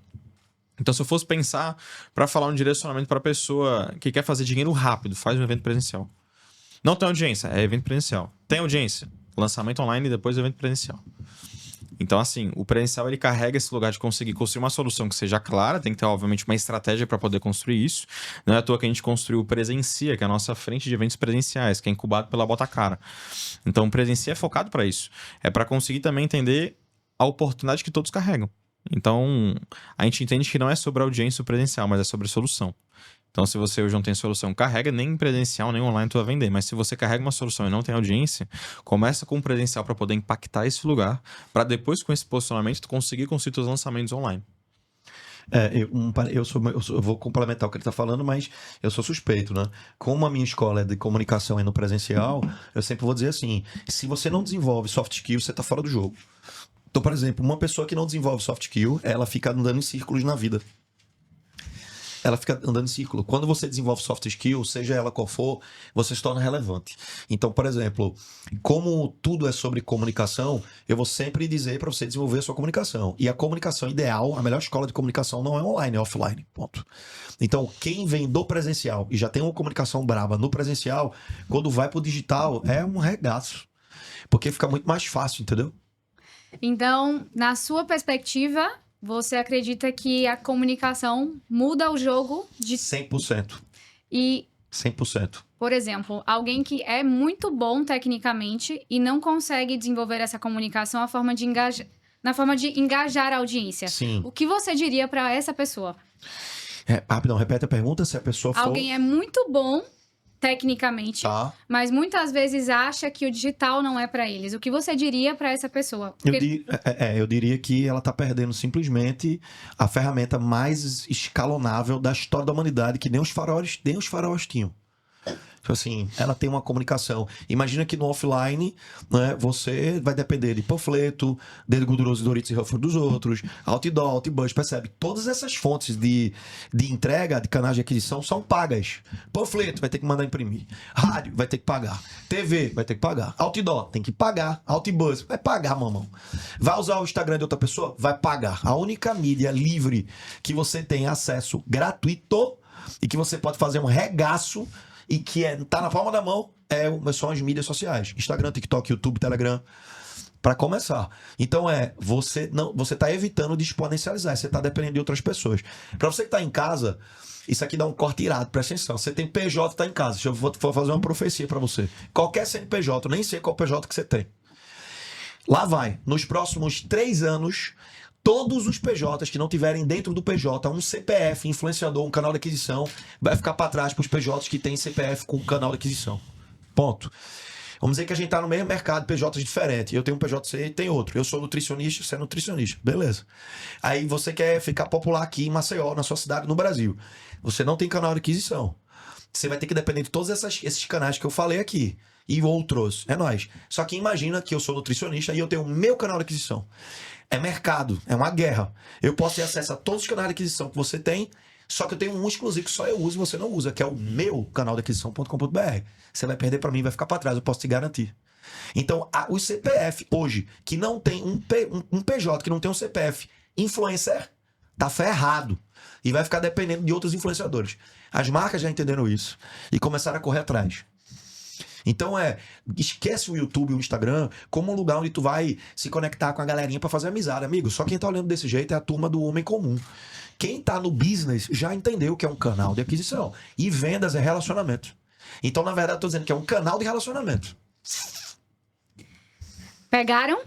Então, se eu fosse pensar para falar um direcionamento para a pessoa que quer fazer dinheiro rápido, faz um evento presencial. Não tem audiência, é evento presencial. Tem audiência, lançamento online e depois evento presencial. Então, assim, o presencial ele carrega esse lugar de conseguir construir uma solução que seja clara, tem que ter, obviamente, uma estratégia para poder construir isso. Não é à toa que a gente construiu o Presencia, que é a nossa frente de eventos presenciais, que é incubado pela Botacara. Então, o Presencia é focado para isso. É para conseguir também entender a oportunidade que todos carregam. Então, a gente entende que não é sobre a audiência o presencial, mas é sobre a solução. Então, se você hoje não tem solução, carrega, nem presencial, nem online tu vai vender. Mas se você carrega uma solução e não tem audiência, começa com o presencial para poder impactar esse lugar, para depois, com esse posicionamento, tu conseguir construir teus lançamentos online. Eu vou complementar o que ele está falando, mas eu sou suspeito, né? Como a minha escola é de comunicação e no presencial, eu sempre vou dizer assim, se você não desenvolve soft skills, você está fora do jogo. Então, por exemplo, uma pessoa que não desenvolve soft skill, ela fica andando em círculos na vida. Ela fica andando em círculo. Quando você desenvolve soft skill, seja ela qual for, você se torna relevante. Então, por exemplo, como tudo é sobre comunicação, eu vou sempre dizer para você desenvolver a sua comunicação. E a comunicação ideal, a melhor escola de comunicação não é online, é offline. Ponto. Então, quem vem do presencial e já tem uma comunicação braba no presencial, quando vai pro digital, é um regaço. Porque fica muito mais fácil, entendeu? Então, na sua perspectiva, você acredita que a comunicação muda o jogo de... 100%. E, 100%. por exemplo, alguém que é muito bom tecnicamente e não consegue desenvolver essa comunicação na forma de engajar a audiência. Sim. O que você diria para essa pessoa? Rapidão, repete a pergunta, se a pessoa for... Alguém é muito bom tecnicamente, Tá. mas muitas vezes acha que o digital não é para eles. O que você diria para essa pessoa? Eu diria que ela está perdendo simplesmente a ferramenta mais escalonável da história da humanidade, que nem os faraós tinham. Tipo assim, ela tem uma comunicação. Imagina que no offline, né, você vai depender de panfleto, dedo gorduroso, Doritos e Ruffles dos outros, outdoor, outbus, percebe? Todas essas fontes de entrega, de canais de aquisição, são pagas. Panfleto, vai ter que mandar imprimir. Rádio, vai ter que pagar. TV, vai ter que pagar. Outdoor, tem que pagar. Outbus, vai pagar, mamão. Vai usar o Instagram de outra pessoa? Vai pagar. A única mídia livre que você tem acesso gratuito e que você pode fazer um regaço e que tá na palma da mão são as mídias sociais. Instagram, TikTok, YouTube, Telegram. Para começar. Então você tá evitando de exponencializar, você tá dependendo de outras pessoas. Para você que tá em casa, isso aqui dá um corte irado, presta atenção. Você tem PJ, tá em casa. Eu vou fazer uma profecia para você. Qualquer CNPJ, nem sei qual PJ que você tem. Lá vai. Nos próximos 3 anos, todos os PJs que não tiverem dentro do PJ um CPF, influenciador, um canal de aquisição, vai ficar para trás para os PJs que têm CPF com canal de aquisição. Ponto. Vamos dizer que a gente está no mesmo mercado, PJs diferentes. Eu tenho um PJC e tem outro. Eu sou nutricionista, você é nutricionista. Beleza. Aí você quer ficar popular aqui em Maceió, na sua cidade, no Brasil. Você não tem canal de aquisição. Você vai ter que depender de todos esses canais que eu falei aqui. E outros. É nóis. Só que imagina que eu sou nutricionista e eu tenho o meu canal de aquisição. É mercado, é uma guerra. Eu posso ter acesso a todos os canais de aquisição que você tem, só que eu tenho um exclusivo que só eu uso e você não usa, que é o meu canal de aquisição.com.br. Você vai perder para mim, vai ficar para trás, eu posso te garantir. Então, o CPF hoje, que não tem um PJ, que não tem um CPF influencer, tá ferrado. E vai ficar dependendo de outros influenciadores. As marcas já entenderam isso e começaram a correr atrás. Então esquece o YouTube e o Instagram como um lugar onde tu vai se conectar com a galerinha pra fazer amizade, amigo. Só quem tá olhando desse jeito é a turma do homem comum. Quem tá no business já entendeu que é um canal de aquisição. E vendas é relacionamento. Então, na verdade, eu tô dizendo que é um canal de relacionamento. Pegaram?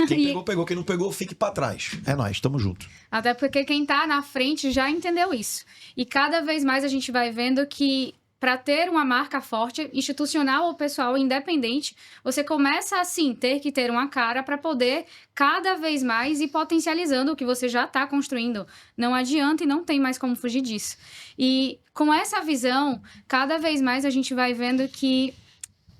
Quem pegou, pegou. Quem não pegou, fique pra trás. É nóis, tamo junto. Até porque quem tá na frente já entendeu isso. E cada vez mais a gente vai vendo que para ter uma marca forte, institucional ou pessoal, independente, você começa, assim, ter que ter uma cara para poder cada vez mais ir potencializando o que você já está construindo. Não adianta e não tem mais como fugir disso. E com essa visão, cada vez mais a gente vai vendo que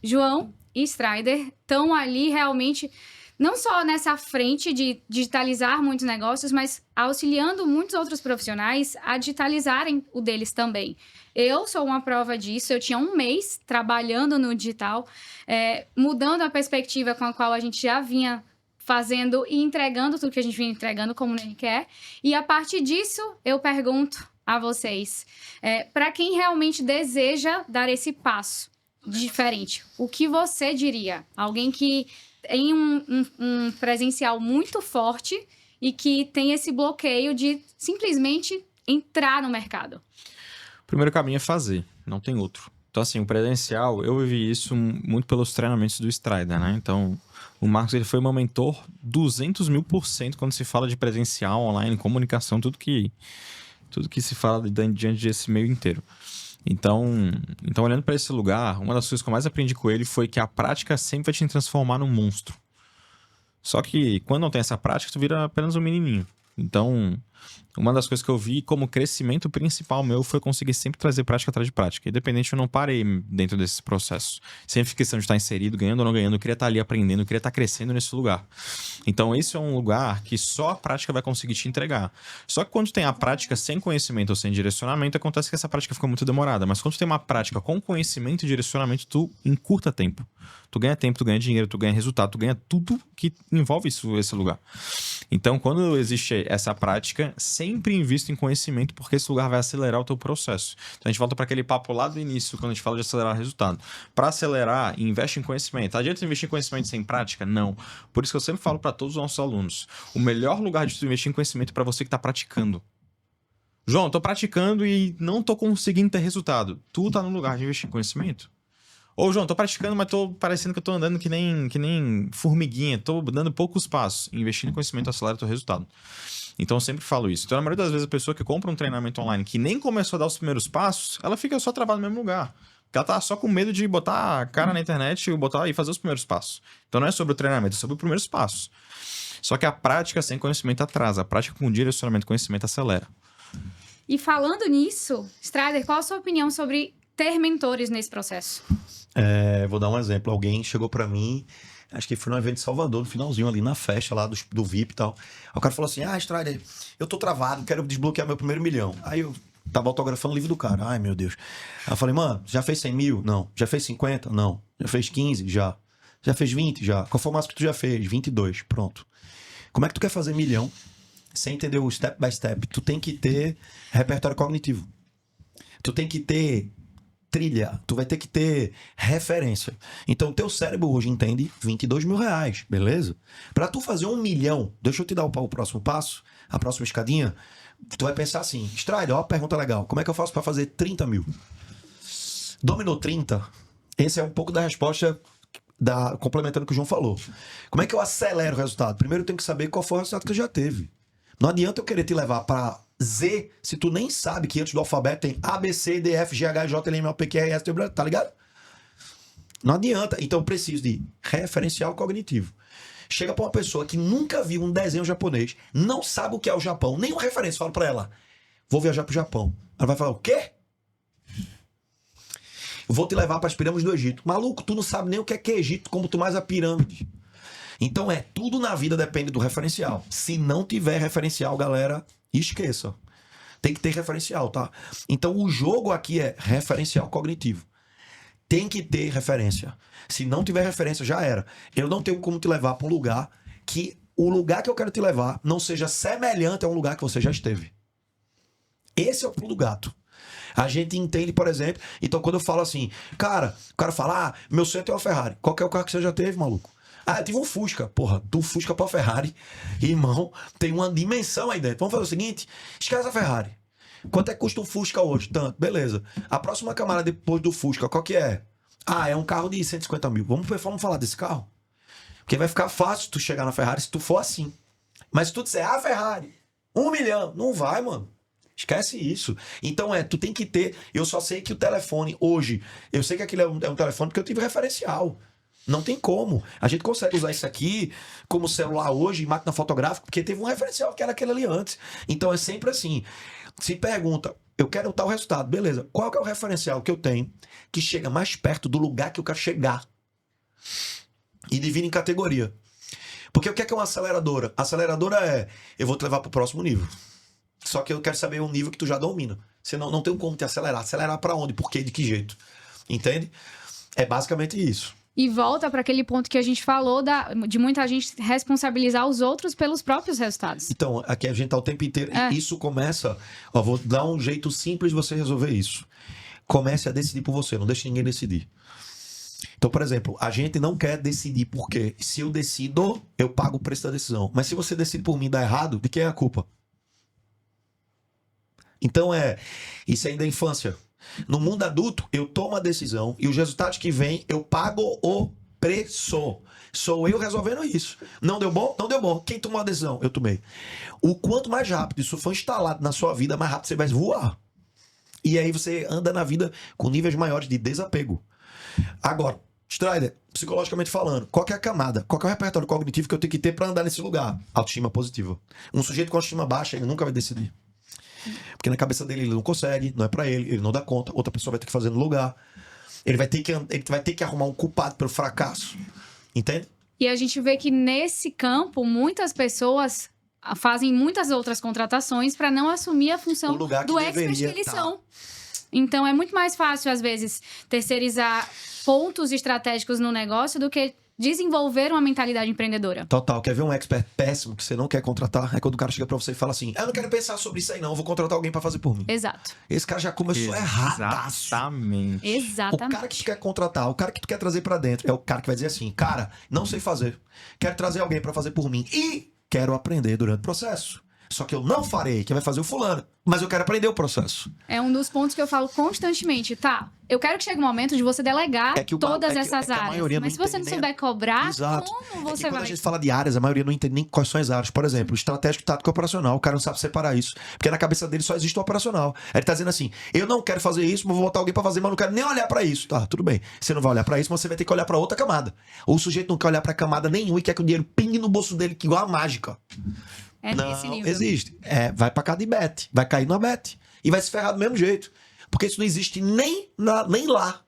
João e Strider estão ali realmente não só nessa frente de digitalizar muitos negócios, mas auxiliando muitos outros profissionais a digitalizarem o deles também. Eu sou uma prova disso. Eu tinha 1 mês trabalhando no digital, mudando a perspectiva com a qual a gente já vinha fazendo e entregando tudo que a gente vinha entregando como ninguém quer. E a partir disso, eu pergunto a vocês, para quem realmente deseja dar esse passo diferente, o que você diria? Alguém que tem um presencial muito forte e que tem esse bloqueio de simplesmente entrar no mercado. O primeiro caminho é fazer, não tem outro. Então, assim, o presencial, eu vivi isso muito pelos treinamentos do Strider, né? Então, o Marcos, ele foi meu mentor 200.000% quando se fala de presencial, online, comunicação, tudo que se fala diante desse meio inteiro. Então olhando para esse lugar, uma das coisas que eu mais aprendi com ele foi que a prática sempre vai te transformar num monstro. Só que quando não tem essa prática, tu vira apenas um menininho. Então, uma das coisas que eu vi como crescimento principal meu foi conseguir sempre trazer prática atrás de prática. Independente, eu não parei dentro desses processos. Sempre fiquei questão de estar inserido, ganhando ou não ganhando. Eu queria estar ali aprendendo, eu queria estar crescendo nesse lugar. Então, esse é um lugar que só a prática vai conseguir te entregar. Só que quando tem a prática sem conhecimento ou sem direcionamento, acontece que essa prática fica muito demorada. Mas quando tu tem uma prática com conhecimento e direcionamento, tu encurta tempo. Tu ganha tempo, tu ganha dinheiro, tu ganha resultado, tu ganha tudo que envolve esse lugar. Então, quando existe essa prática, sempre invista em conhecimento, porque esse lugar vai acelerar o teu processo. Então, a gente volta para aquele papo lá do início, quando a gente fala de acelerar resultado. Para acelerar, investe em conhecimento. Adianta investir em conhecimento sem prática? Não. Por isso que eu sempre falo para todos os nossos alunos, o melhor lugar de tu investir em conhecimento é para você que está praticando. João, tô praticando e não tô conseguindo ter resultado. Tu tá no lugar de investir em conhecimento? Ô, João, tô praticando, mas tô parecendo que eu tô andando que nem formiguinha, tô dando poucos passos. Investindo em conhecimento acelera o teu resultado. Então eu sempre falo isso. Então, na maioria das vezes, a pessoa que compra um treinamento online que nem começou a dar os primeiros passos, ela fica só travada no mesmo lugar. Porque ela tá só com medo de botar a cara na internet e fazer os primeiros passos. Então não é sobre o treinamento, é sobre os primeiros passos. Só que a prática sem conhecimento atrasa. A prática com direcionamento e conhecimento acelera. E falando nisso, Strider, qual a sua opinião sobre ter mentores nesse processo? Vou dar um exemplo. Alguém chegou pra mim, acho que foi num evento de Salvador, no finalzinho ali, na festa lá do VIP e tal. Aí o cara falou assim, Strider, eu tô travado, quero desbloquear meu primeiro milhão. Aí eu tava autografando o livro do cara. Ai, meu Deus. Aí eu falei, mano, já fez 100 mil? Não. Já fez 50? Não. Já fez 15? Já. Já fez 20? Já. Qual foi o máximo que tu já fez? 22. Pronto. Como é que tu quer fazer milhão sem entender o step by step? Tu tem que ter repertório cognitivo. Tu tem que ter trilha. Tu vai ter que ter referência. Então, o teu cérebro hoje entende 22 mil reais. Beleza? Pra tu fazer 1 milhão, deixa eu te dar o próximo passo, a próxima escadinha. Tu vai pensar assim, Strider, ó, pergunta legal. Como é que eu faço pra fazer 30 mil? Dominou 30? Esse é um pouco da resposta complementando o que o João falou. Como é que eu acelero o resultado? Primeiro eu tenho que saber qual foi o resultado que tu já teve. Não adianta eu querer te levar para Z se tu nem sabe que antes do alfabeto tem A, B, C, D, F, G, H, J, L, M, N, O, P, Q, R, S, T, U, tá ligado? Não adianta. Então eu preciso de referencial cognitivo. Chega pra uma pessoa que nunca viu um desenho japonês, não sabe o que é o Japão, nenhuma referência, fala pra ela, vou viajar pro Japão. Ela vai falar, o quê? Vou te levar para as pirâmides do Egito. Maluco, tu não sabe nem o que é Egito, como tu mais a pirâmide. Então tudo na vida depende do referencial. Se não tiver referencial, galera, esqueça. Tem que ter referencial, tá? Então o jogo aqui é referencial cognitivo. Tem que ter referência. Se não tiver referência, já era. Eu não tenho como te levar para um lugar que o lugar que eu quero te levar não seja semelhante a um lugar que você já esteve. Esse é o pulo do gato. A gente entende, por exemplo, então quando eu falo assim, cara, o cara fala, meu sonho é uma Ferrari. Qual que é o carro que você já teve, maluco? Eu tive um Fusca. Porra, do Fusca pra Ferrari, irmão, tem uma dimensão aí dentro. Vamos fazer o seguinte, esquece a Ferrari. Quanto é que custa um Fusca hoje? Tanto, beleza. A próxima camada depois do Fusca, qual que é? É um carro de 150 mil. Vamos falar desse carro? Porque vai ficar fácil tu chegar na Ferrari se tu for assim. Mas se tu disser, Ferrari, 1 milhão, não vai, mano. Esquece isso. Então tu tem que ter... Eu só sei que o telefone hoje... Eu sei que aquilo é um telefone porque eu tive referencial. Não tem como. A gente consegue usar isso aqui como celular hoje, máquina fotográfica, porque teve um referencial que era aquele ali antes. Então é sempre assim. Se pergunta, eu quero tal resultado. Beleza. Qual que é o referencial que eu tenho que chega mais perto do lugar que eu quero chegar? E divide em categoria. Porque o que é uma aceleradora? A aceleradora eu vou te levar para o próximo nível. Só que eu quero saber um nível que tu já domina. Senão não tem como te acelerar. Acelerar pra onde? Por quê? De que jeito? Entende? É basicamente isso. E volta para aquele ponto que a gente falou de muita gente responsabilizar os outros pelos próprios resultados. Então, aqui a gente tá o tempo inteiro. Isso começa... vou dar um jeito simples de você resolver isso. Comece a decidir por você. Não deixe ninguém decidir. Então, por exemplo, a gente não quer decidir porque se eu decido, eu pago o preço da decisão. Mas se você decide por mim e dá errado, de quem é a culpa? Então isso ainda é infância. No mundo adulto, eu tomo a decisão e os resultados que vêm, eu pago o preço. Sou eu resolvendo isso. Não deu bom? Não deu bom. Quem tomou a decisão? Eu tomei. O quanto mais rápido isso for instalado na sua vida, mais rápido você vai voar. E aí você anda na vida com níveis maiores de desapego. Agora, Strider, psicologicamente falando, qual que é a camada? Qual que é o repertório cognitivo que eu tenho que ter para andar nesse lugar? Autoestima positiva. Um sujeito com autoestima baixa, ele nunca vai decidir. Porque na cabeça dele ele não consegue, não é pra ele não dá conta, outra pessoa vai ter que fazer no lugar. Ele vai ter que arrumar um culpado pelo fracasso. Entende? E a gente vê que nesse campo, muitas pessoas fazem muitas outras contratações para não assumir a função do expert que eles são. Então é muito mais fácil, às vezes, terceirizar pontos estratégicos no negócio do que desenvolver uma mentalidade empreendedora. Total. Quer ver um expert péssimo que você não quer contratar? É quando o cara chega pra você e fala assim, eu não quero pensar sobre isso aí não, eu vou contratar alguém pra fazer por mim. Exato. Esse cara já começou errado. Exatamente. O cara que tu quer contratar, o cara que tu quer trazer pra dentro, é o cara que vai dizer assim, cara, não sei fazer, quero trazer alguém pra fazer por mim e quero aprender durante o processo. Só que eu não farei, quem vai fazer o fulano, mas eu quero aprender o processo. É um dos pontos que eu falo constantemente, tá? eu quero que chegue um momento de você delegar É que o todas é que- essas é que a áreas. maioria Mas se não você não entende souber cobrar, Exato. como É que você quando vai... a gente fala de áreas, a maioria não entende nem quais são as áreas. Por exemplo, estratégico, tático e operacional. O cara não sabe separar isso. Porque na cabeça dele só existe o operacional. Aí ele tá dizendo assim: eu não quero fazer isso, vou botar alguém pra fazer, mas não quero nem olhar pra isso. Tá, tudo bem. Você não vai olhar pra isso, mas você vai ter que olhar pra outra camada. Ou o sujeito não quer olhar pra camada nenhuma e quer que o dinheiro pingue no bolso dele, que igual a mágica. É nesse Não nível. existe. Vai pra cada bet. Vai cair na bet. E vai se ferrar do mesmo jeito. Porque isso não existe nem lá.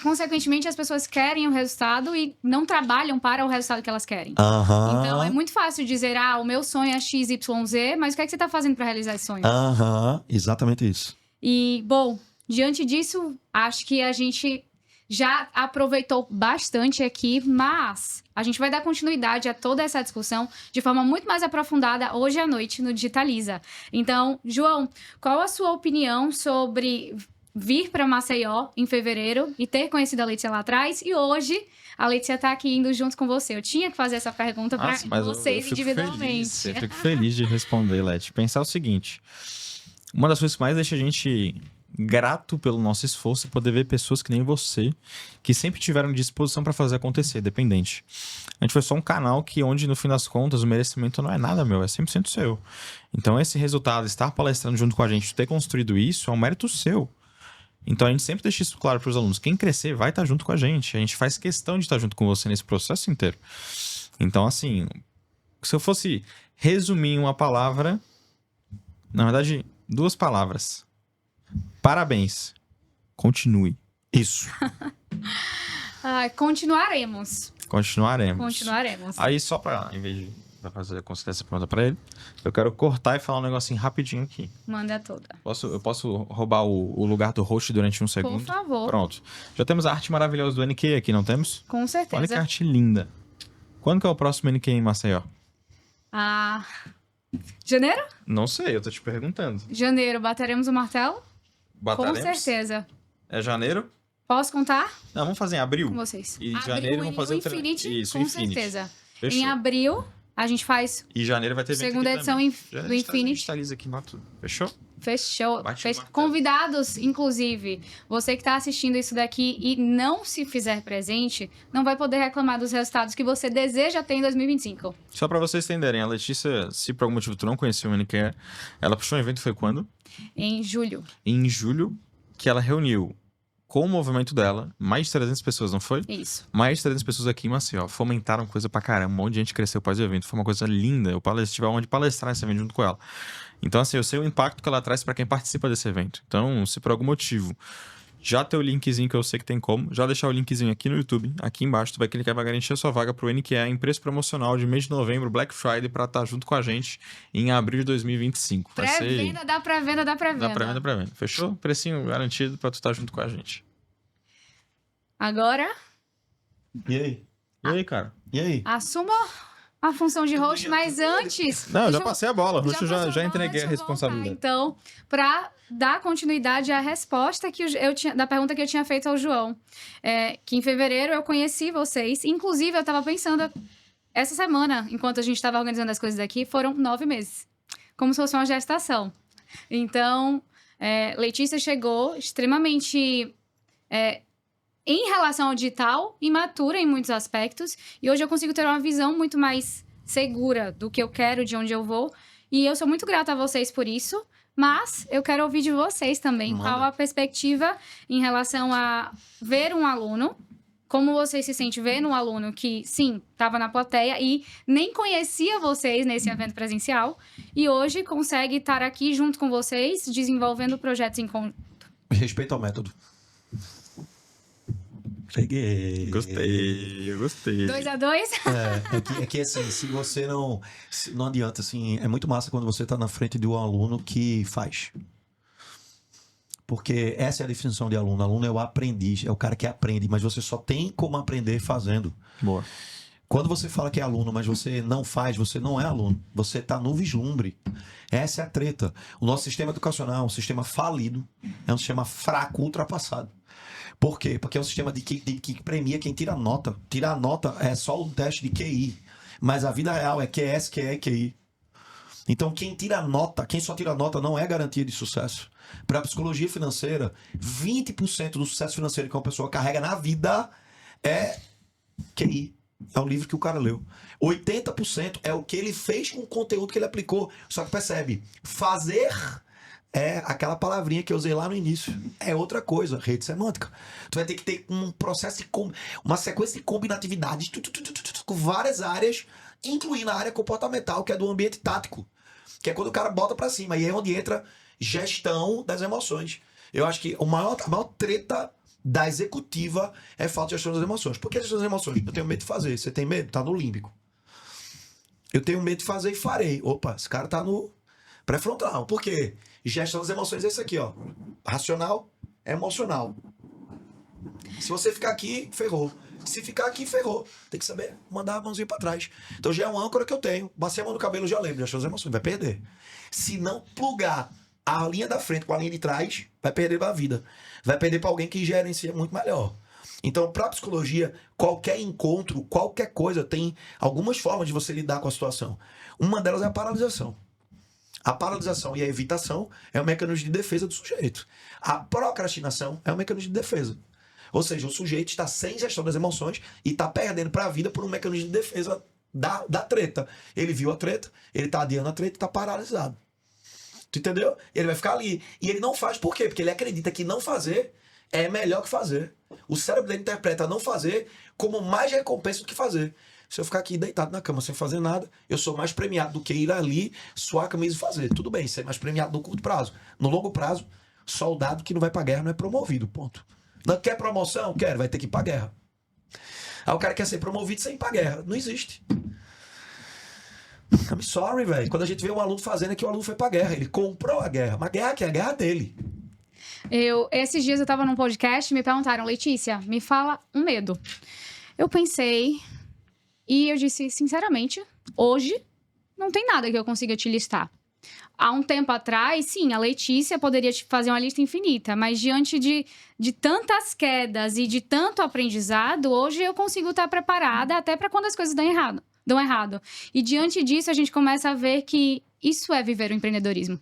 Consequentemente, as pessoas querem o resultado e não trabalham para o resultado que elas querem. Aham. Então, é muito fácil dizer, o meu sonho é XYZ, mas o que é que você tá fazendo para realizar esse sonho? Aham. Exatamente isso. E, bom, diante disso, acho que a gente já aproveitou bastante aqui, mas a gente vai dar continuidade a toda essa discussão de forma muito mais aprofundada hoje à noite no Digitaliza. Então, João, qual a sua opinião sobre vir para Maceió em fevereiro e ter conhecido a Letícia lá atrás? E hoje a Letícia está aqui indo junto com você. Eu tinha que fazer essa pergunta para vocês fico individualmente. Feliz, eu fico feliz de responder, Leti. Pensar o seguinte: uma das coisas que mais deixa a gente grato pelo nosso esforço é poder ver pessoas que nem você, que sempre tiveram disposição para fazer acontecer, dependente. A gente foi só um canal onde, no fim das contas, o merecimento não é nada meu, é 100% seu. Então, esse resultado, estar palestrando junto com a gente, ter construído isso, é um mérito seu. Então, a gente sempre deixa isso claro para os alunos. Quem crescer vai estar junto com a gente. A gente faz questão de estar junto com você nesse processo inteiro. Então, assim, se eu fosse resumir em uma palavra, na verdade, 2 palavras. Parabéns. Continue. Isso. Continuaremos. Continuaremos. Aí, só para, em vez de fazer essa pergunta para ele, eu quero cortar e falar um negocinho rapidinho aqui. Manda toda. Eu posso roubar o lugar do host durante um segundo? Por favor. Pronto. Já temos a arte maravilhosa do NQ aqui, não temos? Com certeza. Olha que arte linda. Quando que é o próximo NQ em Maceió? Janeiro? Não sei, eu tô te perguntando. Janeiro, bateremos o martelo? Bateremos? Com certeza. É janeiro? Posso contar? Não, vamos fazer em abril. Com vocês. E em janeiro vamos fazer o Infinity, Isso, com Infinity. certeza. Fechou. Em abril, a gente faz E janeiro vai ter evento segunda aqui edição também. do Infinity. Digitaliza aqui, tudo. Fechou? Fechou. Bate o martelo. Convidados, inclusive, você que está assistindo isso daqui e não se fizer presente, não vai poder reclamar dos resultados que você deseja ter em 2025. Só pra vocês entenderem, a Letícia, se por algum motivo tu não conheceu o NQ, ela puxou um evento, foi quando? Em julho. Em julho, que ela reuniu com o movimento dela, mais de 300 pessoas, não foi? Isso. Mais de 300 pessoas aqui em Maceió. Fomentaram coisa pra caramba. Um monte de gente cresceu após o evento. Foi uma coisa linda. Eu tive onde palestrar nesse evento junto com ela. Então, assim, eu sei o impacto que ela traz pra quem participa desse evento. Então, se por algum motivo já ter o linkzinho, que eu sei que tem como, já deixar o linkzinho aqui no YouTube, aqui embaixo, tu vai clicar e vai garantir a sua vaga pro NQA em preço promocional de mês de novembro, Black Friday, pra estar junto com a gente em abril de 2025. Pré-venda, dá pré-venda. Dá pré-venda. Fechou? Precinho garantido pra tu estar junto com a gente. Agora, E aí? E aí, cara? E aí? assuma a função de host, mas antes... Não, eu já deixa passei a bola. Já Eu já passou, entreguei deixa a eu responsabilidade. voltar, então, para dar continuidade à resposta que eu tinha, da pergunta que eu tinha feito ao João, que em fevereiro eu conheci vocês. Inclusive, eu estava pensando, essa semana, enquanto a gente estava organizando as coisas aqui, foram 9 meses. Como se fosse uma gestação. Então, Letícia chegou extremamente... em relação ao digital, imatura em muitos aspectos. E hoje eu consigo ter uma visão muito mais segura do que eu quero, de onde eu vou. E eu sou muito grata a vocês por isso. Mas eu quero ouvir de vocês também. Manda. Qual a perspectiva em relação a ver um aluno. Como você se sente vendo um aluno que, sim, estava na plateia e nem conhecia vocês nesse evento presencial. E hoje consegue estar aqui junto com vocês, desenvolvendo projetos em conjunto. Respeito ao método. Peguei. Gostei. 2-2? É que assim, se você não adianta, assim, é muito massa quando você está na frente de um aluno que faz. Porque essa é a definição de aluno. Aluno é o aprendiz, é o cara que aprende, mas você só tem como aprender fazendo. Boa. Quando você fala que é aluno, mas você não faz, você não é aluno. Você está no vislumbre. Essa é a treta. O nosso sistema educacional é um sistema falido, é um sistema fraco, ultrapassado. Por quê? Porque é um sistema que premia quem tira nota. Tirar nota é só um teste de QI. Mas a vida real é QS, QE e QI. Então, quem só tira nota não é garantia de sucesso. Para a psicologia financeira, 20% do sucesso financeiro que uma pessoa carrega na vida é QI. É um livro que o cara leu. 80% é o que ele fez com o conteúdo que ele aplicou. Só que percebe, fazer é aquela palavrinha que eu usei lá no início. É outra coisa, rede semântica. Tu vai ter que ter um processo uma sequência de combinatividade com várias áreas, incluindo a área comportamental, que é do ambiente tático. Que é quando o cara bota pra cima. E é onde entra gestão das emoções. Eu acho que a maior treta da executiva é falta de gestão das emoções. Por que gestão das emoções? Eu tenho medo de fazer. Você tem medo? Tá no límbico. Eu tenho medo de fazer e farei. Opa, esse cara tá no pré-frontal. Por quê? Gestão das emoções é isso aqui, ó. Racional, emocional. Se você ficar aqui, ferrou. Se ficar aqui, ferrou. Tem que saber mandar a mãozinha pra trás. Então já é uma âncora que eu tenho. Bacei a mão no cabelo, já lembro. Gestão das emoções. Vai perder. Se não plugar a linha da frente com a linha de trás, vai perder pra vida. Vai perder pra alguém que gerencia muito melhor. Então, pra psicologia, qualquer encontro, qualquer coisa, tem algumas formas de você lidar com a situação. Uma delas é a paralisação. A paralisação e a evitação é um mecanismo de defesa do sujeito. A procrastinação é um mecanismo de defesa. Ou seja, o sujeito está sem gestão das emoções e está perdendo para a vida por um mecanismo de defesa da treta. Ele viu a treta, ele está adiando a treta e está paralisado. Tu entendeu? Ele vai ficar ali. E ele não faz por quê? Porque ele acredita que não fazer é melhor que fazer. O cérebro dele interpreta não fazer como mais recompensa do que fazer. Se eu ficar aqui deitado na cama sem fazer nada, eu sou mais premiado do que ir ali, suar a camisa e fazer. Tudo bem, ser mais premiado no curto prazo. No longo prazo, soldado que não vai pra guerra não é promovido, ponto. Não quer promoção? Quer, vai ter que ir pra guerra. Aí o cara quer ser promovido sem ir pra guerra. Não existe. I'm sorry, velho. Quando a gente vê um aluno fazendo é que o aluno foi pra guerra. Ele comprou a guerra. Uma guerra que é a guerra dele. Esses dias eu tava num podcast e me perguntaram, Letícia, me fala um medo. Eu pensei e eu disse, sinceramente, hoje não tem nada que eu consiga te listar. Há um tempo atrás, sim, a Letícia poderia te fazer uma lista infinita, mas diante de tantas quedas e de tanto aprendizado, hoje eu consigo estar preparada até para quando as coisas dão errado. E diante disso, a gente começa a ver que isso é viver o empreendedorismo.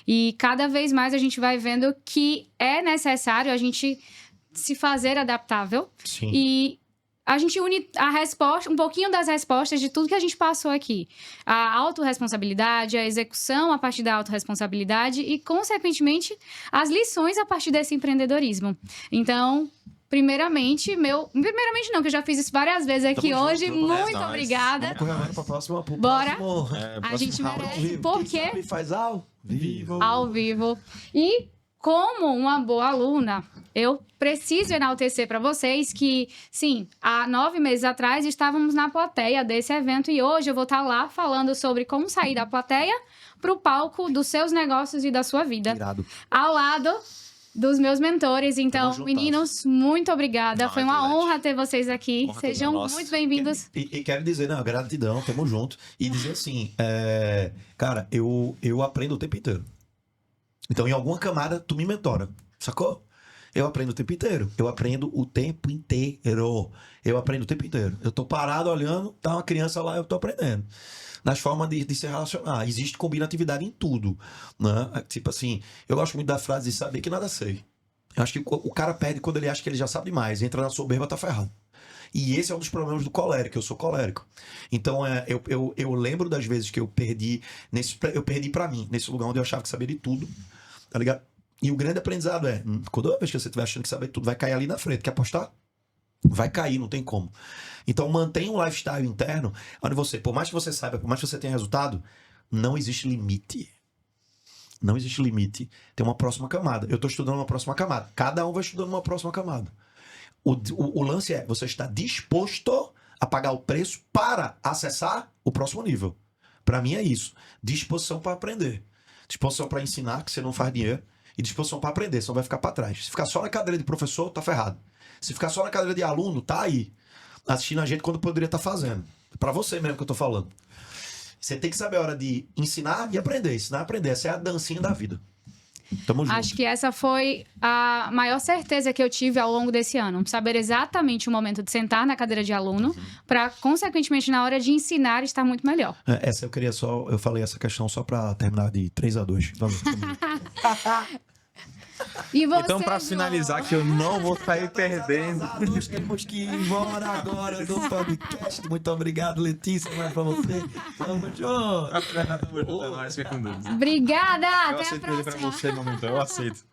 E cada vez mais a gente vai vendo que é necessário a gente se fazer adaptável. Sim. E a gente une a resposta, um pouquinho das respostas de tudo que a gente passou aqui. A autorresponsabilidade, a execução a partir da autorresponsabilidade e, consequentemente, as lições a partir desse empreendedorismo. Então, primeiramente não, que eu já fiz isso várias vezes aqui hoje. Muito obrigada. Vamos correr para a próxima. Bora. A gente merece. Por quê? Faz ao vivo. Ao vivo. E como uma boa aluna, eu preciso enaltecer para vocês que, sim, há 9 meses atrás estávamos na plateia desse evento e hoje eu vou estar lá falando sobre como sair da plateia para o palco dos seus negócios e da sua vida. Irado. Ao lado dos meus mentores. Então, meninos, muito obrigada. Foi uma honra ter vocês aqui. Sejam muito bem-vindos. E quero dizer, não, gratidão, tamo junto. E dizer assim, cara, eu aprendo o tempo inteiro. Então, em alguma camada, tu me mentora, sacou? Eu aprendo o tempo inteiro. Eu aprendo o tempo inteiro. Eu tô parado olhando, tá uma criança lá, eu tô aprendendo. Nas formas de se relacionar. Existe combinatividade em tudo, né? Tipo assim, eu gosto muito da frase de saber que nada sei. Eu acho que o cara perde quando ele acha que ele já sabe demais. Entra na soberba, tá ferrado. E esse é um dos problemas do colérico. Eu sou colérico. Então, eu lembro das vezes que eu perdi pra mim, nesse lugar onde eu achava que sabia de tudo. Tá ligado? E o grande aprendizado toda vez que você estiver achando que sabe tudo, vai cair ali na frente. Quer apostar? Vai cair, não tem como. Então, mantenha um lifestyle interno onde você, por mais que você saiba, por mais que você tenha resultado, não existe limite. Não existe limite. Tem uma próxima camada. Eu estou estudando uma próxima camada. Cada um vai estudando uma próxima camada. O lance é, você está disposto a pagar o preço para acessar o próximo nível. Para mim é isso. Disposição para aprender. Disposição para ensinar, que você não faz dinheiro. E disposição para aprender, senão vai ficar para trás. Se ficar só na cadeira de professor, tá ferrado. Se ficar só na cadeira de aluno, tá aí. Assistindo a gente quando poderia estar fazendo. Para você mesmo que eu tô falando. Você tem que saber a hora de ensinar e aprender. Ensinar e aprender. Essa é a dancinha da vida. Tamo junto. Acho que essa foi a maior certeza que eu tive ao longo desse ano. Saber exatamente o momento de sentar na cadeira de aluno para, consequentemente, na hora de ensinar, estar muito melhor. Essa eu queria só... Eu falei essa questão só pra terminar de 3-2. Vamos. E você, Então, pra João? finalizar, que eu não vou sair perdendo. Nós temos que ir embora agora do podcast. Muito obrigado, Letícia. Mas pra você. Vamos, João. Nós, fica com Deus. Obrigada! Eu Até a aceito ele pra próxima! você, mamãe. Eu aceito.